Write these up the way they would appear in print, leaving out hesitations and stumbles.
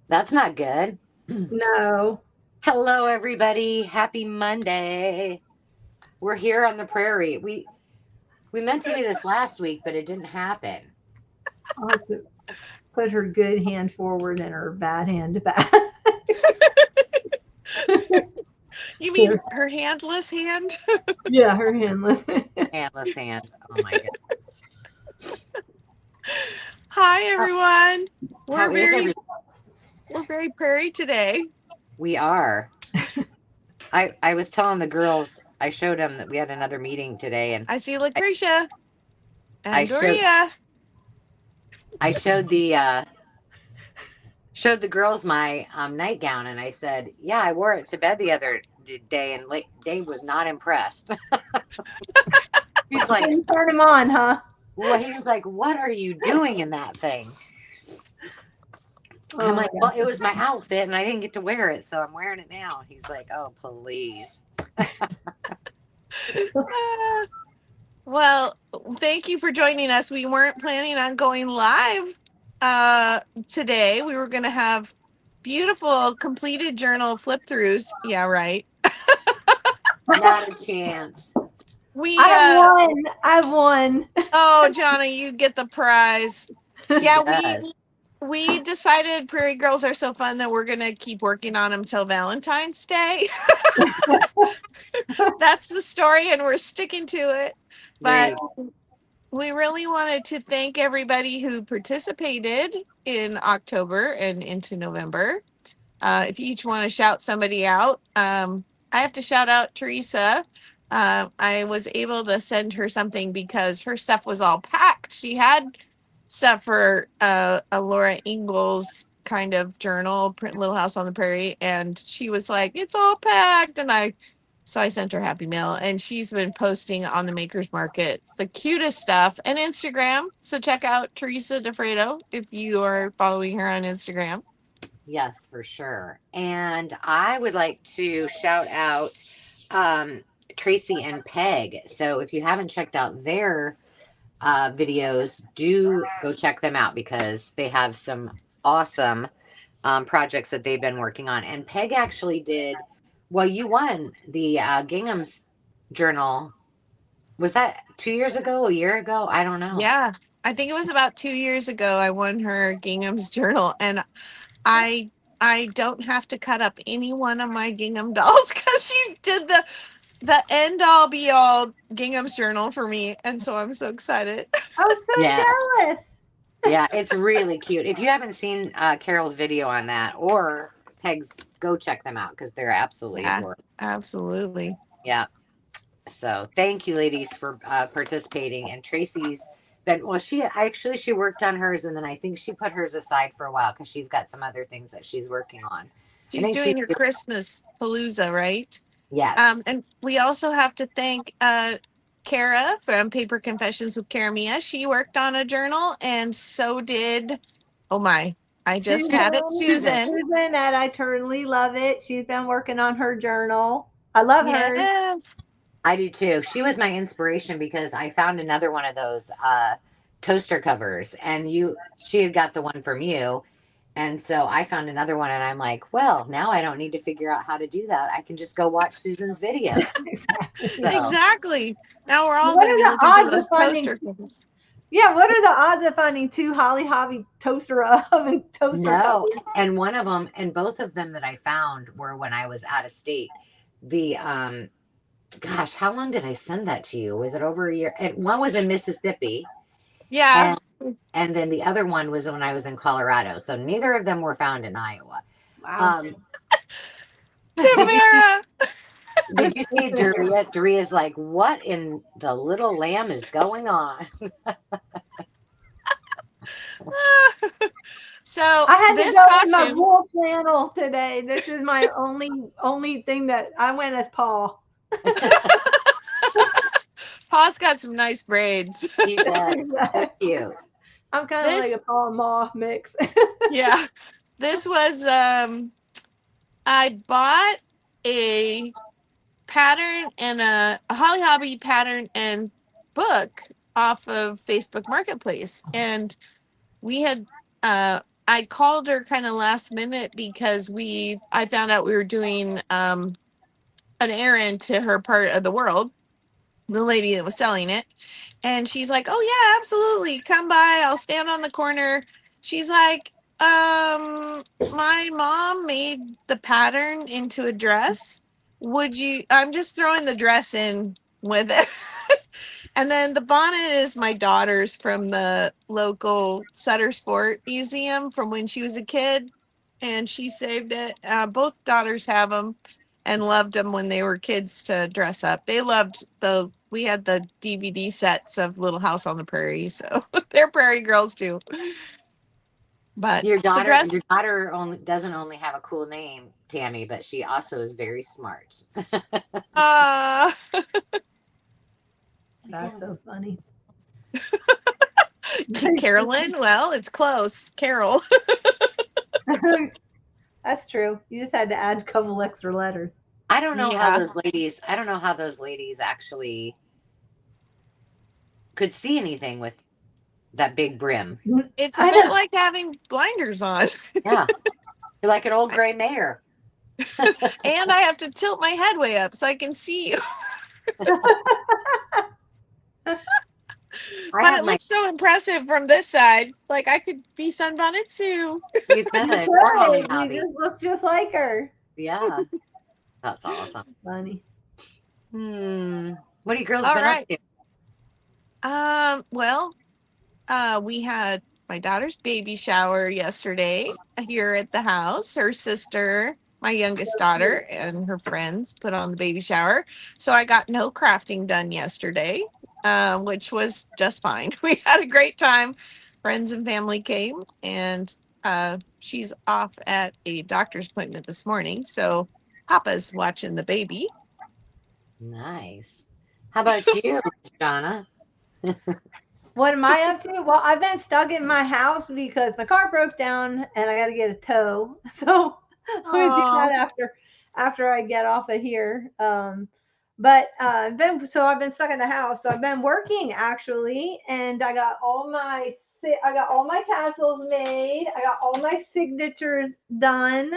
That's not good. No. Hello, everybody. Happy Monday. We're here on the prairie. We meant to do this last week, but it didn't happen. I'll have to put her good hand forward and her bad hand back. You mean her handless hand? Yeah, her hand. Handless hand. Oh my god. Hi How, everyone. We're how is very every? we're very prairie today. We are. I was telling the girls. I showed them that we had another meeting today, and I see I, Lucretia I and showed Doria. I showed the girls my nightgown, and I said, "Yeah, I wore it to bed the other day," and Dave was not impressed. He's So like, you turn him on, huh? "Well," he was like, "What are you doing in that thing?" I'm Oh my like, "Well, it was my outfit, and I didn't get to wear it, so I'm wearing it now." He's like, "Oh, please." Ah, well, thank you for joining us. We weren't planning on going live uh today. We were going to have beautiful completed journal flip throughs. Yeah, right. Not a chance. We I've won. I've won. oh, Johnny, you get the prize. She Yeah, we does. we decided Prairie Girls are so fun that we're gonna keep working on them till Valentine's Day. That's the story, and we're sticking to it. There But you we really wanted to thank everybody who participated in October and into November. If you each want to shout somebody out, I have to shout out Teresa. I was able to send her something because her stuff was all packed. She had stuff for a Laura Ingalls kind of journal, Print Little House on the Prairie, and she was like, "It's all packed," and I sent her Happy Mail, and she's been posting on the Makers Market the cutest stuff and Instagram. So check out Teresa DeFredo if you are following her on Instagram. Yes, for sure. And I would like to shout out um, Tracy and Peg. So if you haven't checked out their videos, do go check them out because they have some awesome projects that they've been working on. And Peg actually did, well, you won the Gingham's Journal. Was that 2 years ago, a year ago? I don't know. Yeah, I think it was about 2 years ago. I won her Gingham's journal, and I I don't have to cut up any one of my gingham dolls because she did the end all be all Gingham's journal for me, and so I'm so excited. I'm Yes. so jealous. Yeah, it's really cute. If you haven't seen Carol's video on that or Peg's, go check them out because they're absolutely Yeah, adorable. absolutely. Yeah. So thank you, ladies, for participating. And Tracy's been, well, she worked on hers and then I think she put hers aside for a while because she's got some other things that she's working on. I She's think she's doing her doing, Christmas palooza, right? yes. And we also have to thank Kara from Paper Confessions with Kara Mia. She worked on a journal, and so did, oh my, I just had it, Susan, Susan. Susan. Susan, and I totally love it. She's been working on her journal. I love hers. Yes. I do too. She was my inspiration because I found another one of those toaster covers and she had got the one from you. And so I found another one and I'm like, well, now I don't need to figure out how to do that. I can just go watch Susan's videos. So Exactly. Now we're all What going to are be the looking for odds of those finding? toaster covers. Yeah, what are the odds of finding two Holly Hobby toaster oven toaster no, covers? and one of them and both of them that I found were when I was out of state. The gosh, how long did I send that to you? Was it over a year? And one was in Mississippi Yeah. and then the other one was when I was in Colorado. So neither of them were found in Iowa. Wow. Um, did you see? Tamara. Did you see Doria? Doria's like, what in the little lamb is going on? So I had to this go in my costume, wool flannel today. This is my only thing that I went as Paul. Pa's got some nice braids. He does. So cute. I'm kind of like This, a Paul and Ma mix. yeah, this was, I bought a pattern and a Holly Hobby pattern and book off of Facebook Marketplace. And we had I called her kind of last minute because I found out we were doing an errand to her part of the world, the lady that was selling it. And she's like, "Oh yeah, absolutely. Come by. I'll stand on the corner." She's like, my mom made the pattern into a dress. Would you I'm just throwing the dress in with it." And then the bonnet is my daughter's from the local Sutter Sport Museum from when she was a kid, and she saved it. Both daughters have them and loved them when they were kids to dress up. They loved we had the DVD sets of Little House on the Prairie, so they're Prairie Girls too. But the Your dress, daughter only doesn't only have a cool name, Tammy, but she also is very smart. uh, That's so funny. Carolyn, well, it's close. Carol. That's true. You just had to add a couple extra letters. I don't know how Yeah. those ladies. I don't know how those ladies actually could see anything with that big brim. It's a I bit know. like having blinders on. Yeah, you're like an old gray mare. And I have to tilt my head way up so I can see you. I But have it my. looks so impressive from this side. Like I could be Sunbonnet Sue. You You could or Holly could. You Hobby. just look just like her. Yeah, that's awesome. Funny. What have you girls All been up right. to? Well, we had my daughter's baby shower yesterday here at the house. Her sister, my youngest daughter, and her friends put on the baby shower. So I got no crafting done yesterday, which was just fine. We had a great time. Friends and family came, and she's off at a doctor's appointment this morning. So Papa's watching the baby. Nice. How about you, Shauna? What am I up to? Well, I've been stuck in my house because my car broke down and I got to get a tow. So I'm gonna do that Oh, after I get off of here. But I've been stuck in the house. So I've been working actually, and I got all my tassels made. I got all my signatures done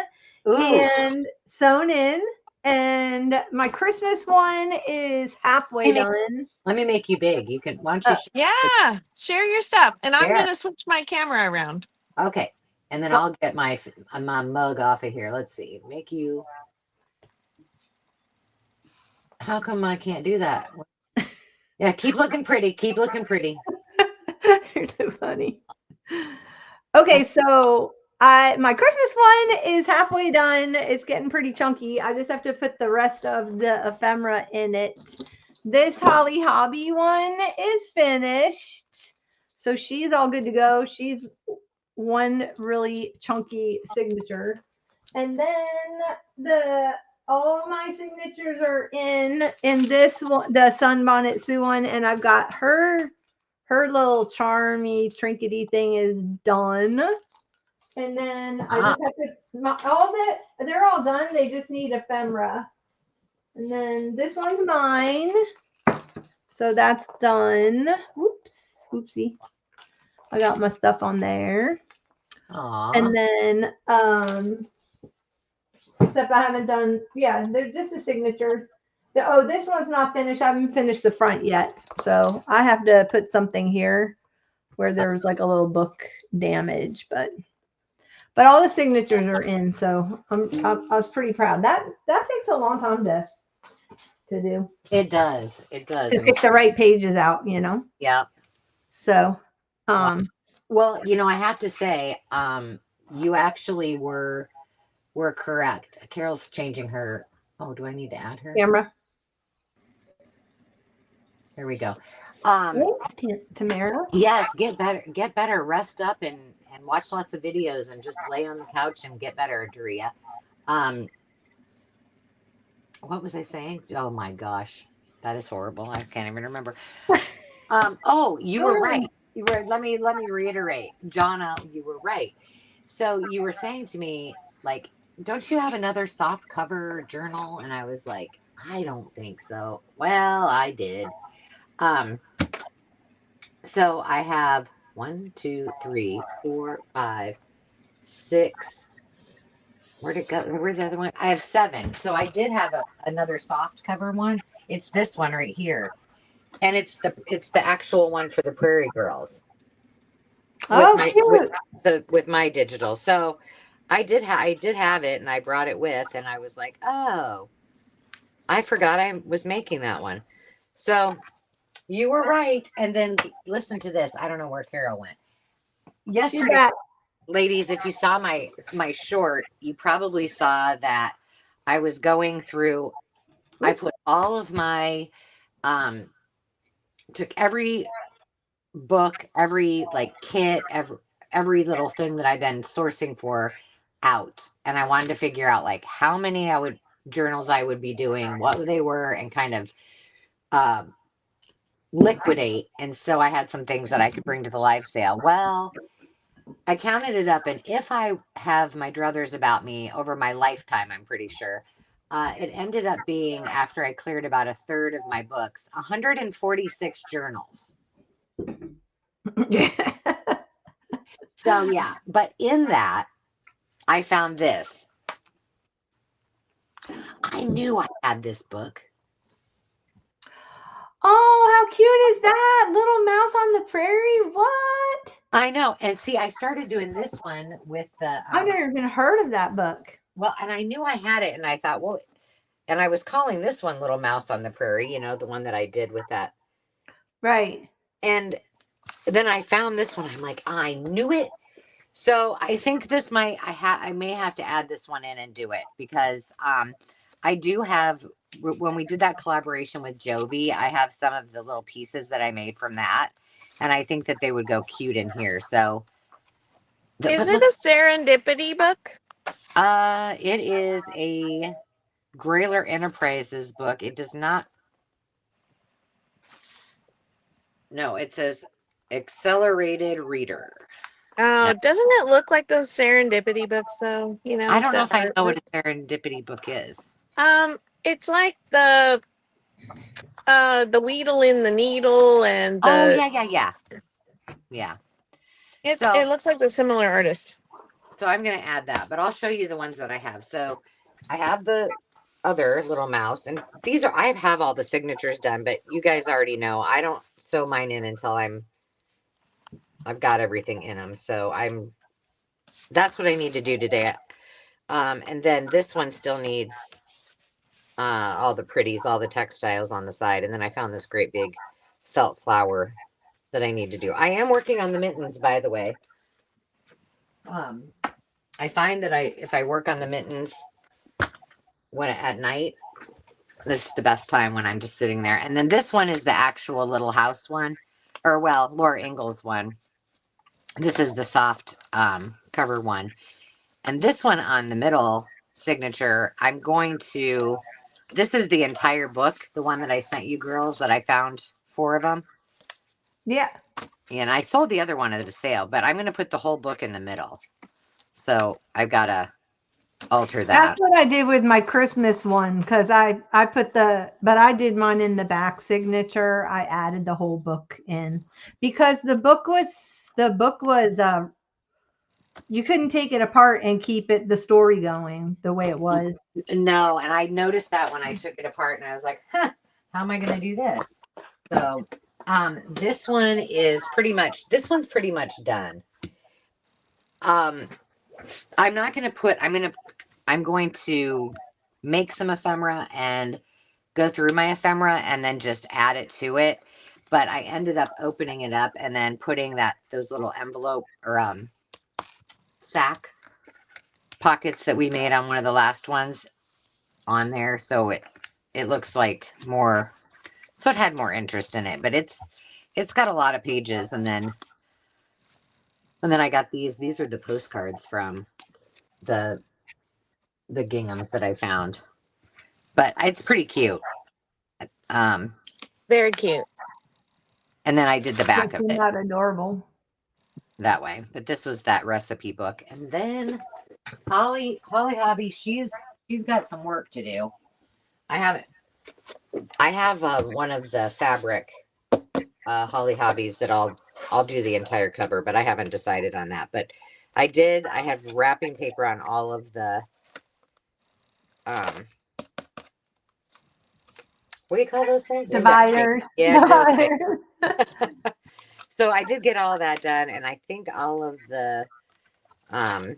Ooh, and sewn in, and my Christmas one is halfway let me make, done. let me make you big. You can. Why don't you Uh, yeah. Share your stuff. And I'm going share? to switch my camera around. Okay, and then so I'll get my mug off of here. Let's see. Make you. How come I can't do that? Yeah, keep looking pretty. Keep looking pretty. You're so funny. Okay, so I my Christmas one is halfway done. It's getting pretty chunky. I just have to put the rest of the ephemera in it. This Holly Hobby one is finished. So she's all good to go. She's one really chunky signature. And then the all my signatures are in this one, the Sunbonnet Sue one, and I've got her little charmy trinkety thing is done. And then I Ah, just have to all that they're all done. They just need ephemera. And then this one's mine. So that's done. Whoops. Whoopsie. I got my stuff on there. aw. And then except I haven't done yeah, they're just the signatures. This one's not finished. I haven't finished the front yet. So I have to put something here where there was like a little book damage, but all the signatures are in, so I was pretty proud. That takes a long time to do It does. It does. to And pick the right pages out, you know. yeah. So, Well, um, I have to say, you actually were correct. Carol's changing her. Oh, do I need to add her? camera. Here we go. Um, Tamara. yes, get better, rest up and watch lots of videos and just lay on the couch and get better, Daria. Um, what was I saying? Oh my gosh, that is horrible. I can't even remember. Oh, you were right. You were. Let me reiterate, Jonna. You were right. So you were saying to me like, don't you have another soft cover journal? And I was like, I don't think so. Well, I did. Um, so I have one, two, three, four, five. six. Where'd it go? Where's the other one? I have seven. So I did have another soft cover one. It's this one right here, and it's the actual one for the Prairie Girls with Oh, my cute. with my digital. So I did have it, and I brought it with, and I was like, oh, I forgot I was making that one. So you were right. And then listen to this. I don't know where Carol went. She's Yesterday, back. ladies, if you saw my short, you probably saw that I was going through. I put all of my um took every book, every like kit, every little thing that I've been sourcing for out, and I wanted to figure out like how many I would journals I would be doing, what they were, and kind of um liquidate. And so I had some things that I could bring to the live sale. Well, I counted it up, and if I have my druthers about me over my lifetime, I'm pretty sure. It ended up being, after I cleared about a third of my books, 146 journals. So, yeah. But in that, I found this. I knew I had this book. Oh, how cute is that? Little mouse on the prairie? What? I know. And see, I started doing this one with the, I've never even heard of that book. well, and I knew I had it, and I thought, well, and I was calling this one Little Mouse on the Prairie, the one that I did with that. Right. And then I found this one. I'm like, I knew it. So I think this might I may have to add this one in and do it because I do have when we did that collaboration with Jovi, I have some of the little pieces that I made from that, and I think that they would go cute in here. So, Is but it look, a serendipity book? it is a Grayler Enterprises book. It does not. No, it says accelerated reader. No, Oh, doesn't it look like those serendipity books though? You I know, don't know the if I know artwork. what a serendipity book is. It's like the Weedle in the Needle and Oh the yeah, yeah, yeah, yeah. it So looks like the similar artist. So I'm going to add that, but I'll show you the ones that I have. So I have the other little mouse, and these are, I have all the signatures done, but you guys already know I don't sew mine in until I've got everything in them. So that's what I need to do today. And then this one still needs all the pretties, all the textiles on the side. And then I found this great big felt flower that I need to do. I am working on the mittens, by the way. Um, I find that if I work on the mittens at night, it's the best time when I'm just sitting there. And then this one is the actual little house one, or well, Laura Ingalls one. This is the soft cover one. And this one on the middle signature, I'm going to, this is the entire book, the one that I sent you girls that I found four of them. Yeah. And I sold the other one at a sale, but I'm going to put the whole book in the middle. So I've got to alter That's that. what I did with my Christmas one because I put but I did mine in the back signature. I added the whole book in because the book was you couldn't take it apart and keep the story going the way it was. No, and I noticed that when I took it apart, and I was like, huh, how am I going to do this? So, this one's pretty much done. I'm not going to I'm going to make some ephemera and go through my ephemera and then just add it to it. But I ended up opening it up and then putting those little envelope or sack pockets that we made on one of the last ones on there, so it looks like more. So it had more interest in it, but it's got a lot of pages, and then I got these. These are the postcards from the ginghams that I found, but it's pretty cute. Um, Very cute. and then I did the back of Isn't it that adorable? that way. But this was that recipe book, and then Holly Hobby, she's got some work to do. I have one of the fabric Holly Hobbies that I'll do the entire cover, but I haven't decided on that. But I did. I have wrapping paper on all of the um what do you call those things? Index tape. Dividers. Yeah, those things. Dividers. So I did get all that done, and I think all of the um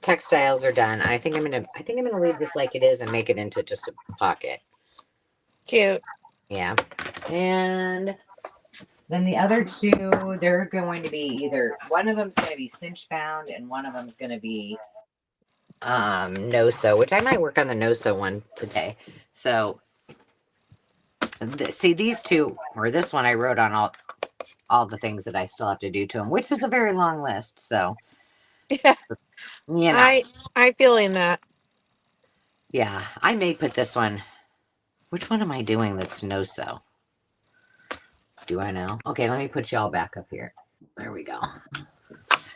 textiles are done. I think I'm gonna leave this like it is and make it into just a pocket. Cute. Yeah. And then the other two, they're going to be either one of them's gonna be cinch bound and one of them's gonna be no sew, which I might work on the no sew one today. So see these two or this one I wrote on all the things that I still have to do to them, which is a very long list. So Yeah, you know, I feel in that. yeah, I may put this one. Which one am I doing that's no sew? Do I know? Okay, let me put y'all back up here. There we go.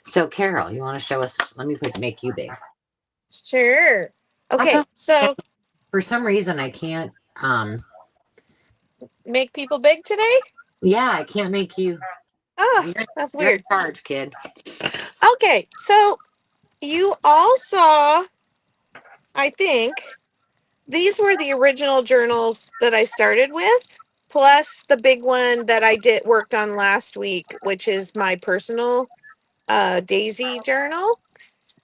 So Carol, you want to show us? Let me make you big. Sure. How Okay, come so for some reason I can't? make people big today? Yeah, I can't make you. Ah, You're, that's you're in weird. charge, kid. Okay, so you all saw, I think, these were the original journals that I started with, plus the big one that I did worked on last week, which is my personal Daisy journal.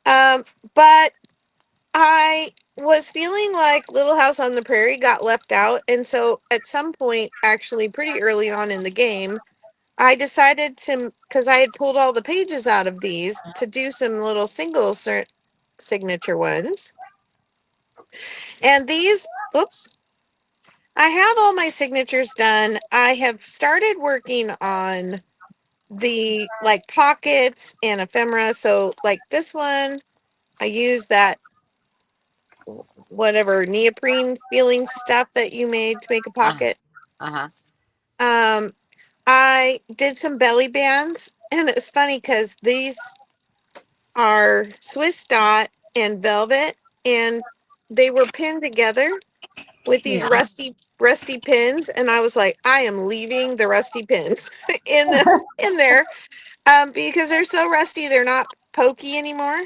Um, but I was feeling like Little House on the Prairie got left out, and so at some point, actually pretty early on in the game, I decided to, because I had pulled all the pages out of these, to do some little signature ones. And these, oops, I have all my signatures done. I have started working on the like pockets and ephemera. So, like this one, I use that whatever neoprene feeling stuff that you made to make a Uh pocket. huh. Um, I did some belly bands, and it's funny because these are Swiss dot and velvet, and they were pinned together with these Yeah. rusty pins, and I was like, I am leaving the rusty pins in there because they're so rusty, they're not pokey anymore.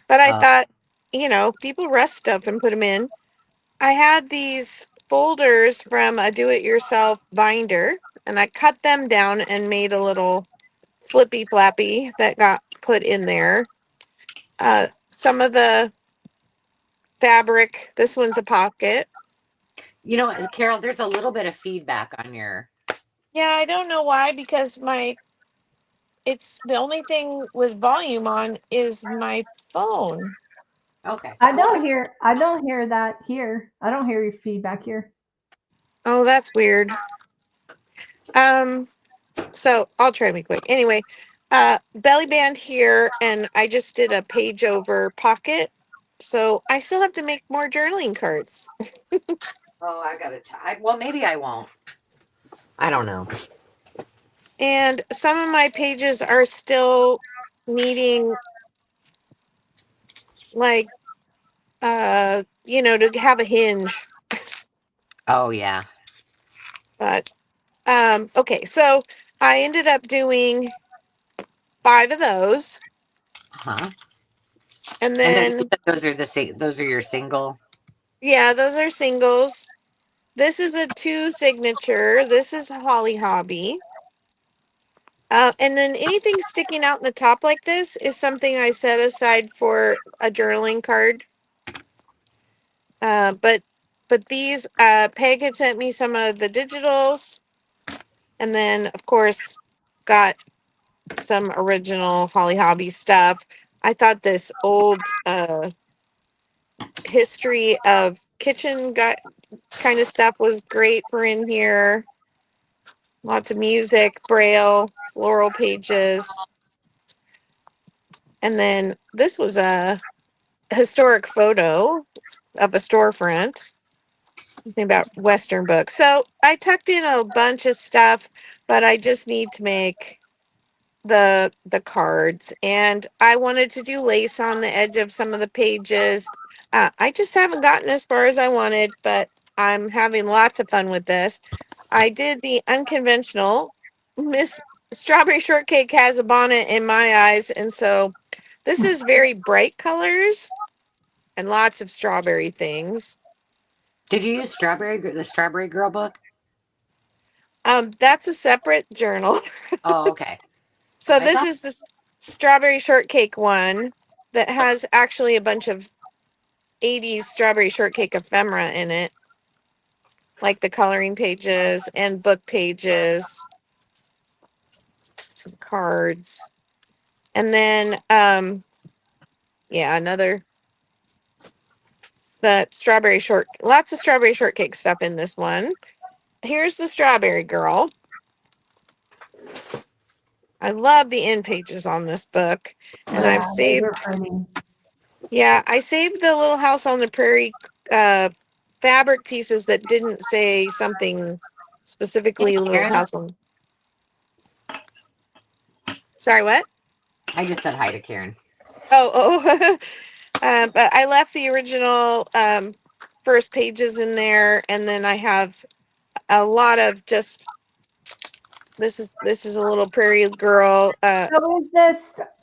But I Uh thought, people rust stuff and put them in. I had these folders from a do-it-yourself binder, and I cut them down and made a little flippy flappy that got put in there. Some of the fabric, this one's a pocket. Carol, there's a little bit of feedback on your. Yeah, I don't know why, because it's the only thing with volume on is my phone. Okay. I Well, don't hear. I don't hear that here. I don't hear your feedback here. Oh, that's weird. Um, so I'll try to be quick. Anyway, belly band here, and I just did a page over pocket. So I still have to make more journaling cards. oh, I gotta. Well, maybe I won't. I don't know. And some of my pages are still needing like to have a hinge. Oh yeah. But okay, so I ended up doing 5 of those. Huh. And And then you then said those are your single. yeah, those are singles. This is a 2 signature. This is a Holly Hobby. And then anything sticking out in the top like this is something I set aside for a journaling card. But these Peg had sent me some of the digitals, and then of course got some original Holly Hobby stuff. I thought this old history of kitchen kind of stuff was great for in here. Lots of music, braille, floral pages. And then this was a historic photo of a storefront. Something about Western books. So I tucked in a bunch of stuff, but I just need to make the cards, and I wanted to do lace on the edge of some of the pages. I just haven't gotten as far as I wanted, but I'm having lots of fun with this. I did the unconventional strawberry shortcake has a bonnet in my eyes, and so this is very bright colors and lots of strawberry things. Did you use the Strawberry Girl book? That's a separate journal. Oh, okay. So I this thought is the strawberry shortcake one that has actually a bunch of 80s strawberry shortcake ephemera in it, like the coloring pages and book pages, some cards. And then yeah, another that strawberry short lots of strawberry shortcake stuff in this one. Here's the Strawberry Girl. I love the end pages on this book. And Yeah, I've those are saved, pretty. yeah, I saved the Little House on the Prairie fabric pieces that didn't say something hey, specifically Little Karen. House on. Sorry, what? I just said hi to Karen. Oh. But I left the original first pages in there, and then I have a lot of just this is a little prairie girl. So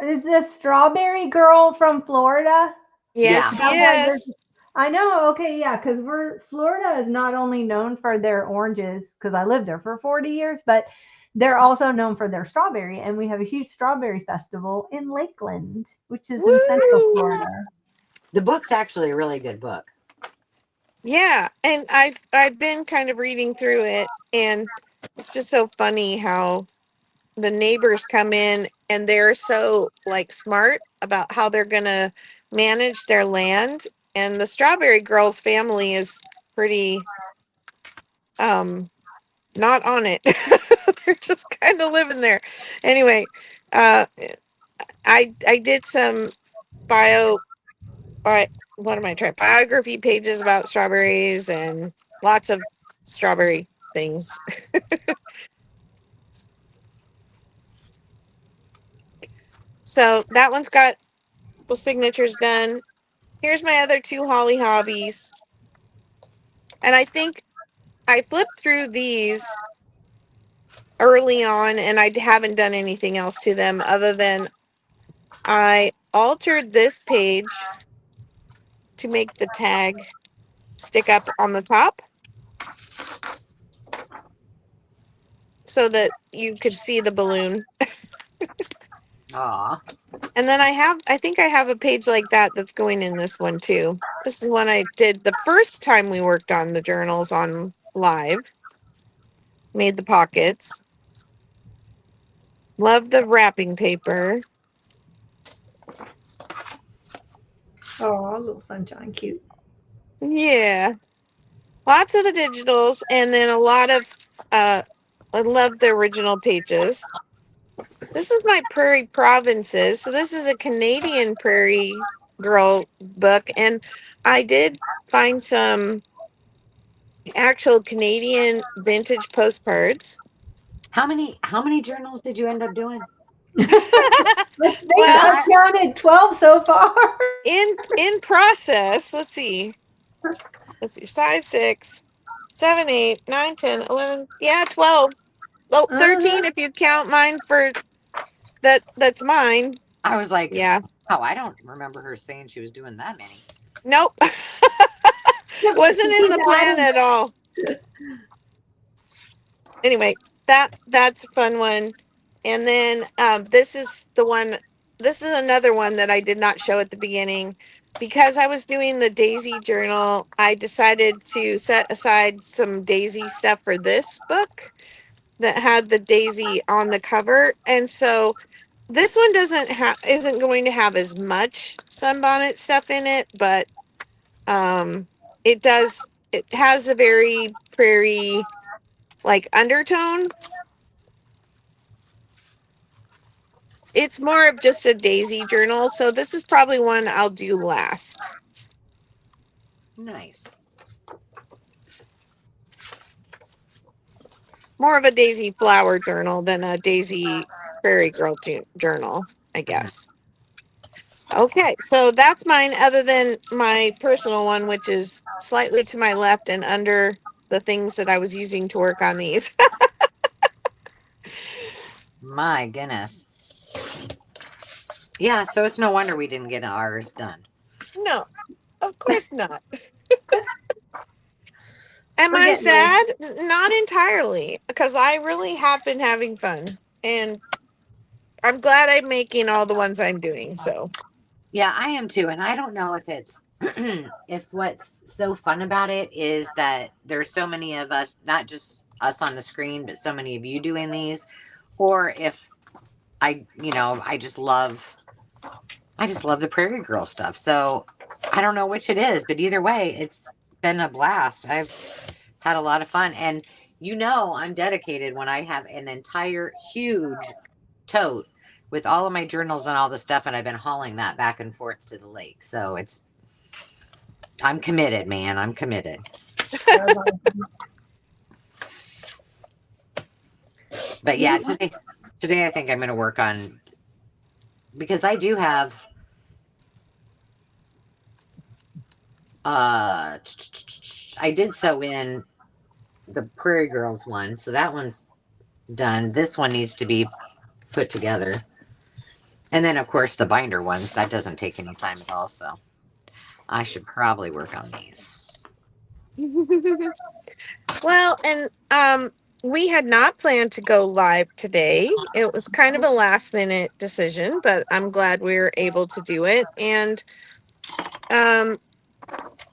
is this Strawberry Girl from Florida? Yes, Yeah. Is she that why there's is. I know, okay, yeah, because we're Florida is not only known for their oranges, because I lived there for 40 years, but they're also known for their strawberry. And we have a huge strawberry festival in Lakeland, which is in Central Woo! Florida. The book's actually a really good book. Yeah, and I've been kind of reading through it, and it's just so funny how the neighbors come in and they're so like smart about how they're gonna manage their land, and the Strawberry Girls family is pretty um not on it. They're just kind of living there. Anyway, uh I did some bio bi what am I trying biography pages about strawberries and lots of strawberry things. So that one's got the signatures done. Here's my other two Holly hobbies. And I think I flipped through these early on and I haven't done anything else to them other than I altered this page to make the tag stick up on the top so that you could see the balloon. Aw. And then I think I have a page like that that's going in this one too. This is one I did the first time we worked on the journals on live. Made the pockets. Love the wrapping paper. Oh, little sunshine, cute. Yeah. Lots of the digitals and then a lot of I love the original pages. This is my Prairie Provinces. So this is a Canadian Prairie Girl book, and I did find some actual Canadian vintage postcards. How many journals did you end up doing? I think Because Well, I've I counted 12 so far. in process, let's see. Let's see. 5, 6, 7, 8, 9, 10, 11. Yeah, 12. Oh, Uh-huh. 13 if you count mine for that's mine. I was like, Yeah. oh, I don't remember her saying she was doing that many. Nope. Wasn't She in keeps the plan adding. at all. Anyway, that's a fun one. And then this is another one that I did not show at the beginning. Because I was doing the Daisy journal, I decided to set aside some Daisy stuff for this book that had the Daisy on the cover. And so this one isn't going to have as much sunbonnet stuff in it, but um it has a very prairie like undertone. It's more of just a Daisy journal, so this is probably one I'll do last. Nice. More of a Daisy flower journal than a Daisy Prairie Girl journal, I guess. Okay, so that's mine, other than my personal one, which is slightly to my left and under the things that I was using to work on these. My goodness. Yeah, so it's no wonder we didn't get ours done. No, of course not. Am I Forget me. sad? Not entirely, because I really have been having fun, and I'm glad I'm making all the ones I'm doing. So, Yeah, I am too. And I don't know if it's if what's so fun about it is that there's so many of us, not just us on the screen, but so many of you doing these, or if I just love the Prairie Girl stuff. So I don't know which it is, but either way, it's been a blast. I've had a lot of fun. And I'm dedicated when I have an entire huge tote with all of my journals and all the stuff, and I've been hauling that back and forth to the lake. So I'm committed, man. I'm committed. But yeah, today I think I'm going to work on, because I do have I did sew in the Prairie Girls one, so that one's done. This one needs to be put together. And then of course the binder ones, that doesn't take any time at all, so I should probably work on these. well, and we had not planned to go live today. It was kind of a last minute decision, but I'm glad we were able to do it. And um,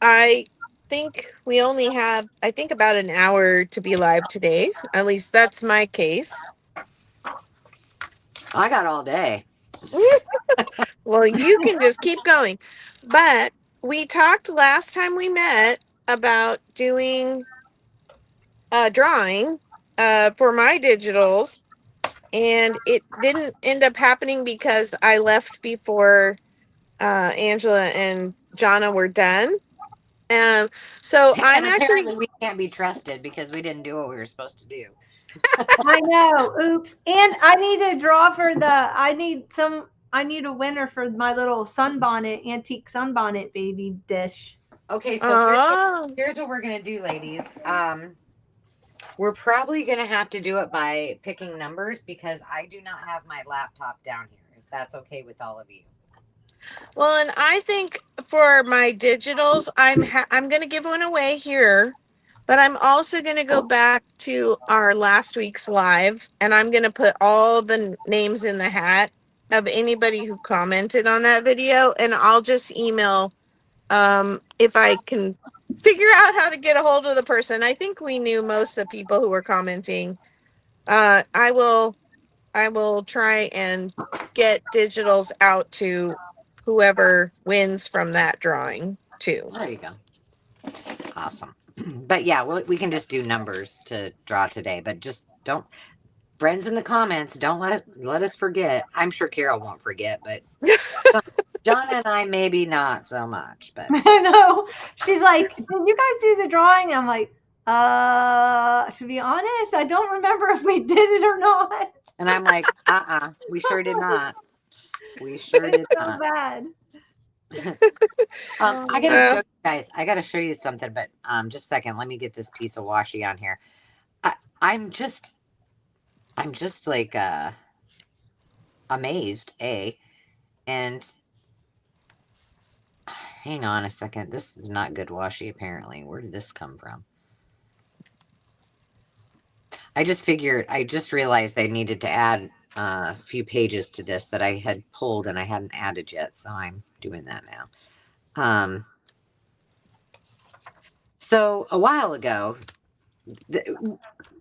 I think we only have, I think, about an hour to be live today. At least that's my case. I got all day. Well, you can just keep going. But we talked last time we met about doing a drawing for my digitals, and it didn't end up happening because I left before Angela and Jonna were done. Um, so I'm And actually, apparently we can't be trusted because we didn't do what we were supposed to do. I know. Oops. And I need a draw for I need a winner for my little sunbonnet, antique sunbonnet baby dish. Okay, so here's what oh, here's what we're gonna do, ladies. We're probably gonna have to do it by picking numbers because I do not have my laptop down here. If that's okay with all of you. well, and I think for my digitals, I'm going to give one away here, but I'm also going to go back to our last week's live, and I'm going to put all the names in the hat of anybody who commented on that video, and I'll just email if I can figure out how to get a hold of the person. I think we knew most of the people who were commenting. I will try and get digitals out to whoever wins from that drawing too. There you go. Awesome. But yeah, we can just do numbers to draw today. But just don't, friends in the comments, don't let us forget. I'm sure Carol won't forget, but John and I maybe not so much. But I know. She's like, "Did you guys do the drawing?" I'm like, to be honest, I don't remember if we did it or not. and I'm like, we sure did not. We sure did It's so not. bad. I gotta show Uh, you guys. I gotta show you something, but just a second. Let me get this piece of washi on here. I, I'm just, I'm just like amazed, and hang on a second. This is not good washi. Apparently, where did this come from? I just realized I needed to add a few pages to this that I had pulled and I hadn't added yet, so I'm doing that now. So a while ago,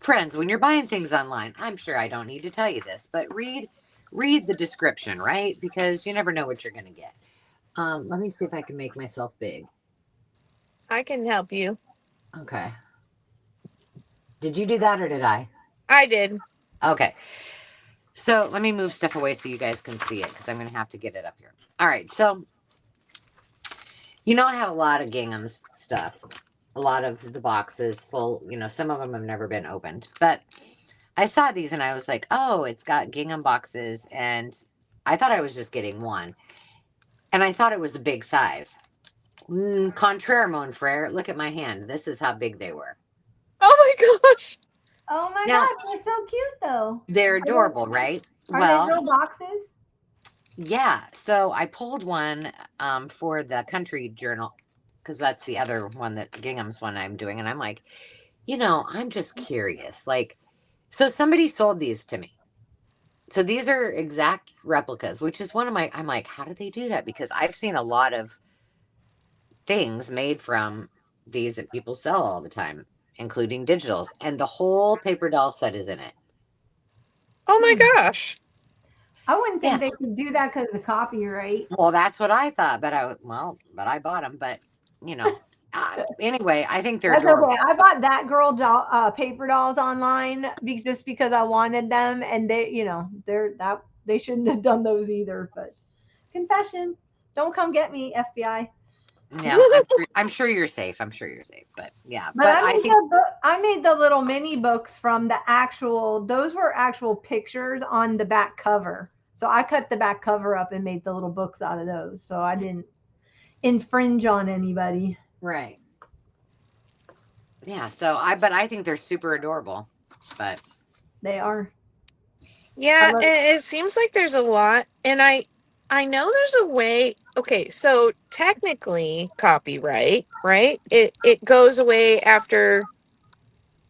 friends, when you're buying things online, I'm sure I don't need to tell you this, but read the description, right? Because you never know what you're going to get. Let me see if I can make myself big. I can help you. Okay. Did you do that or did I? I did. Okay. So let me move stuff away so you guys can see it because I'm going to have to get it up here. All right. So, I have a lot of ginghams stuff, a lot of the boxes full, some of them have never been opened, but I saw these and I was like, oh, it's got gingham boxes. And I thought I was just getting one. And I thought it was a big size. Contraire, mon frere, look at my hand. This is how big they were. Oh my gosh. Oh my Now, gosh, they're so cute though. they're Are they, adorable, right? are they Well, little boxes? yeah. So I pulled one for the Country Journal because that's the other one that Gingham's one I'm doing. And I'm like, I'm just curious. Like, so somebody sold these to me. So these are exact replicas, which is I'm like, how do they do that? Because I've seen a lot of things made from these that people sell all the time, including digitals. And the whole paper doll set is in it. Oh my Hmm. gosh. I wouldn't Yeah. think they could do that because of copyright. Well, that's what I thought, but I bought them. But you know, anyway, I think they're That's adorable. okay. I bought that girl doll, paper dolls online just because I wanted them, and they shouldn't have done those either. But confession, don't come get me, FBI. No, I'm sure you're safe. I'm sure you're safe. But yeah, But but I think I made the little mini books from the actual. Those were actual pictures on the back cover. So I cut the back cover up and made the little books out of those. So I didn't infringe on anybody. right. Yeah. But I think they're super adorable. But They are. I Yeah, love. it seems like there's a lot, and I know there's a way. Okay, so technically, copyright, right? It goes away after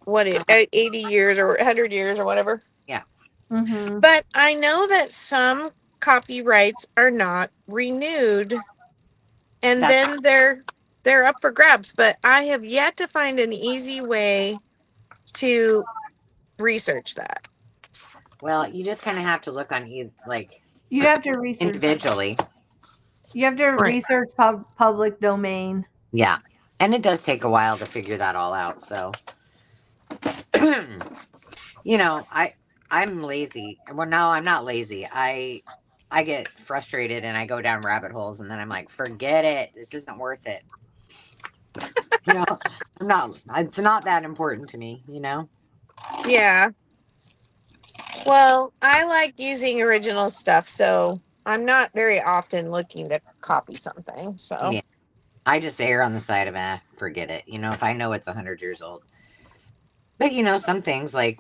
80 years or 100 years or whatever. yeah, Hmm. But I know that some copyrights are not renewed, and that's then they're up for grabs. But I have yet to find an easy way to research that. well. You just kind of have to look on like You have to research. individually. You have to Right. research public domain. Yeah, and it does take a while to figure that all out. So, I'm lazy. Well, no, I'm not lazy. I get frustrated and I go down rabbit holes, and then I'm like, forget it. This isn't worth it. You know, I'm not. It's not that important to me. Yeah. Well, I like using original stuff, so I'm not very often looking to copy something. So, Yeah. I just err on the side of forget it. If I know it's 100 years old. But some things like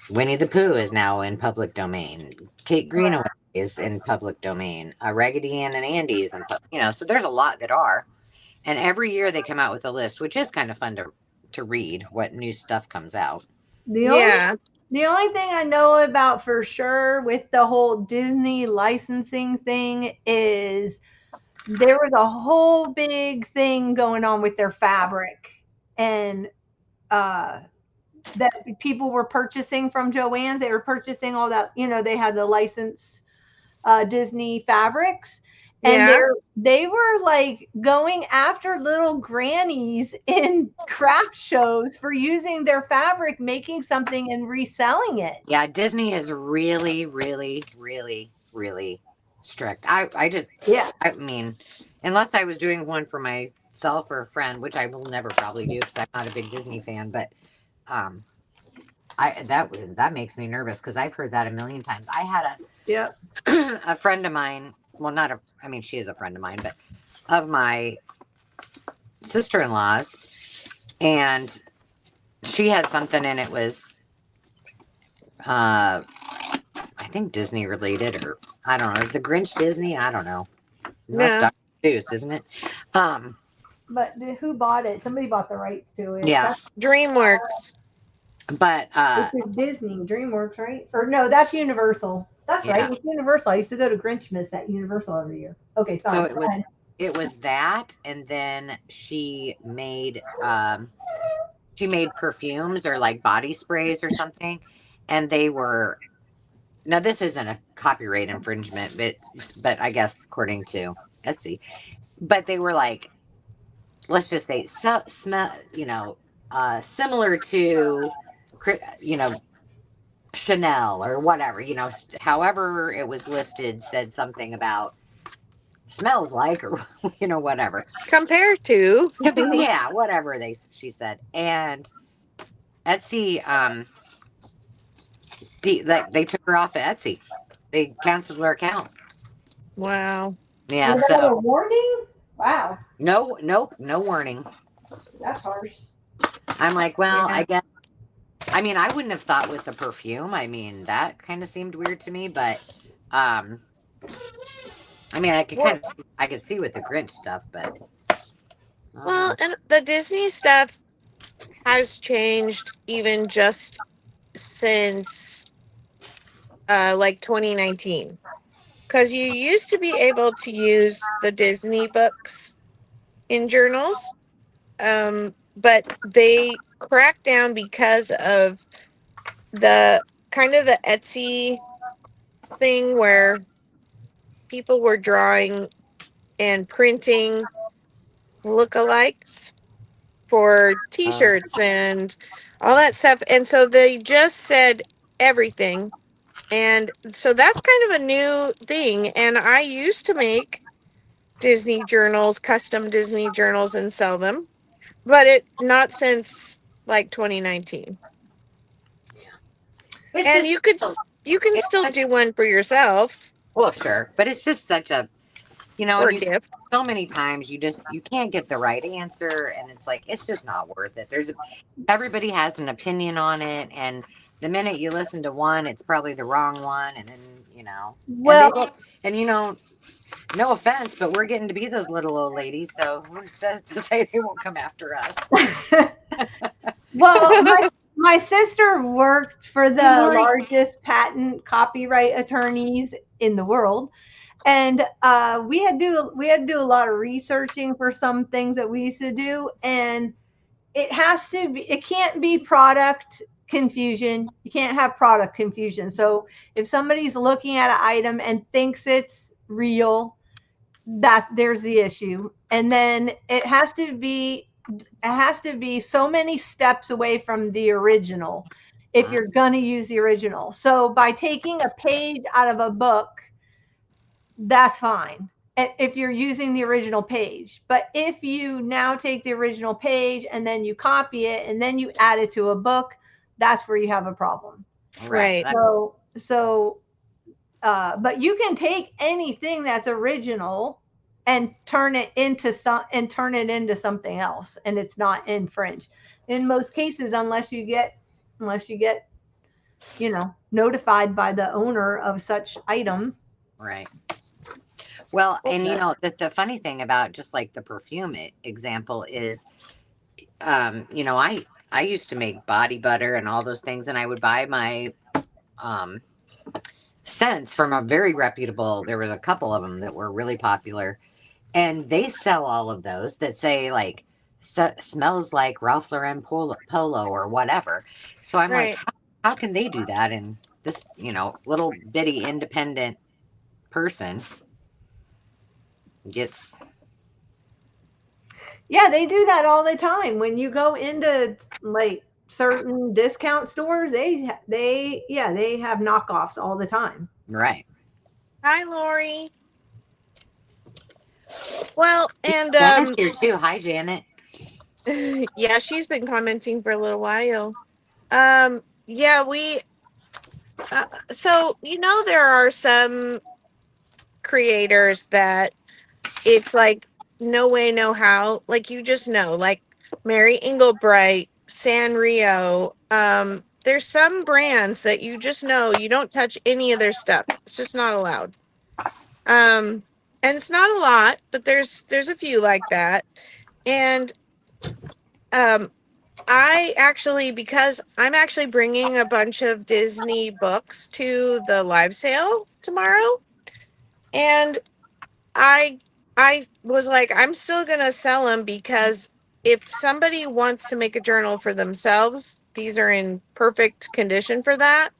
Winnie the Pooh is now in public domain. Kate Greenaway is in public domain. Raggedy Ann and Andy is in so there's a lot that are. And every year they come out with a list, which is kind of fun to read what new stuff comes out. The only yeah. the only thing I know about for sure with the whole Disney licensing thing is there was a whole big thing going on with their fabric and uh that people were purchasing from Joann's. They were purchasing all that, they had the licensed Disney fabrics, and Yeah. they were like going after little grannies in craft shows for using their fabric, making something and reselling it. Yeah, Disney is really, really, really, really strict. Yeah. I mean, unless I was doing one for myself or a friend, which I will never probably do because I'm not a big Disney fan, but um, that makes me nervous because I've heard that a million times. I had Yep. a friend of mine, well, not a, I mean, she is a friend of mine, but of my sister-in-law's, and she had something and it was, I think Disney related, or I don't know, is the Grinch Disney? I don't know. No, that's Yeah. Dr. Seuss, isn't it? Um, But who bought it? Somebody bought the rights to it. yeah, DreamWorks. but This is Disney, DreamWorks, right? Or no, that's Universal. That's right. yeah. It's Universal. I used to go to Grinchmas at Universal every year. Okay, So sorry. Go ahead. it was that, and then she made perfumes or like body sprays or something, and they were now this isn't a copyright infringement, but I guess according to Etsy, but they were like, let's just say smell, similar to you know Chanel or whatever, however it was listed said something about smells like or whatever. Compared to. Yeah, whatever she said. And Etsy they took her off of Etsy. They canceled her account. Wow. Yeah, Without a so warning? Wow, no warning. that's harsh. I'm like, well, Yeah. I guess I mean, I wouldn't have thought with the perfume. I mean, that kind of seemed weird to me, but um, I mean, Well, I could see with the Grinch stuff, but I don't well, know. and the Disney stuff has changed even just since like 2019. Because you used to be able to use the Disney books in journals, but they cracked down because of the kind of the Etsy thing where people were drawing and printing lookalikes for Uh, t-shirts and all that stuff. And so they just said everything. And so that's kind of a new thing. And I used to make Disney journals, custom Disney journals, and sell them, but it not since like 2019. it's And just you can it's still such do one for yourself well, sure, but it's just such a or and a you gift. so many times you can't get the right answer, and it's like it's just not worth it. Everybody has an opinion on it, and the minute you listen to one, it's probably the wrong one, and then and they Well, will, and no offense, but we're getting to be those little old ladies, so who says to say they won't come after us? well, my sister worked for Hey, the Lori. largest patent copyright attorneys in the world, and we had to do a lot of researching for some things that we used to do, and it can't be product confusion. You can't have product confusion. So if somebody's looking at an item and thinks it's real, that there's the issue. And then it has to be so many steps away from the original if Mm, you're going to use the original. So by taking a page out of a book, that's fine if you're using the original page. But if you now take the original page and then you copy it and then you add it to a book, that's where you have a problem. right. Right. But you can take anything that's original and turn it into something else, and it's not infringed in most cases, unless you get notified by the owner of such item. Right. Well, Well, and But the funny thing about just like the perfume example is, I used to make body butter and all those things, and I would buy my um scents from a very reputable. There was a couple of them that were really popular, and they sell all of those that say like smells like Ralph Lauren polo or whatever. So I'm like, right. how can they do that? And this, little bitty independent person gets yeah, they do that all the time. When you go into like certain discount stores, they have knockoffs all the time. right. Hi, Lori. Well, and Janet's here too. Hi, Janet. yeah, she's been commenting for a little while. Yeah, we so there are some creators that it's like no way, no how. Like you just know, like Mary Englebright, Sanrio. There's some brands that you just know you don't touch any of their stuff. It's just not allowed. Um, and it's not a lot, but there's a few like that. And um, I actually, because I'm actually bringing a bunch of Disney books to the live sale tomorrow, and I I was like, I'm still gonna sell them because if somebody wants to make a journal for themselves, these are in perfect condition for that.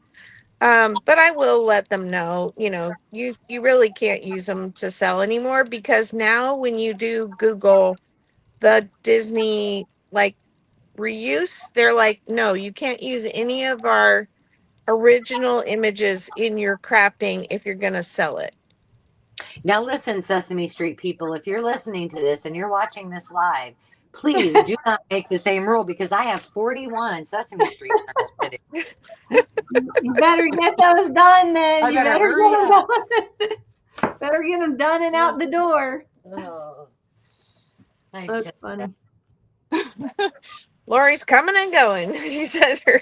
But I will let them know, you really can't use them to sell anymore because now when you do Google the Disney like reuse, they're like, no, you can't use any of our original images in your crafting if you're gonna sell it. Now, listen, Sesame Street people, if you're listening to this and you're watching this live, please do not make the same rule because I have 41 Sesame Street charms to do. You better get those done then. I You better better get hurry them up. done. Better get them done and out the door. Oh, I That's tell ya. funny. Lori's coming and going. She said her.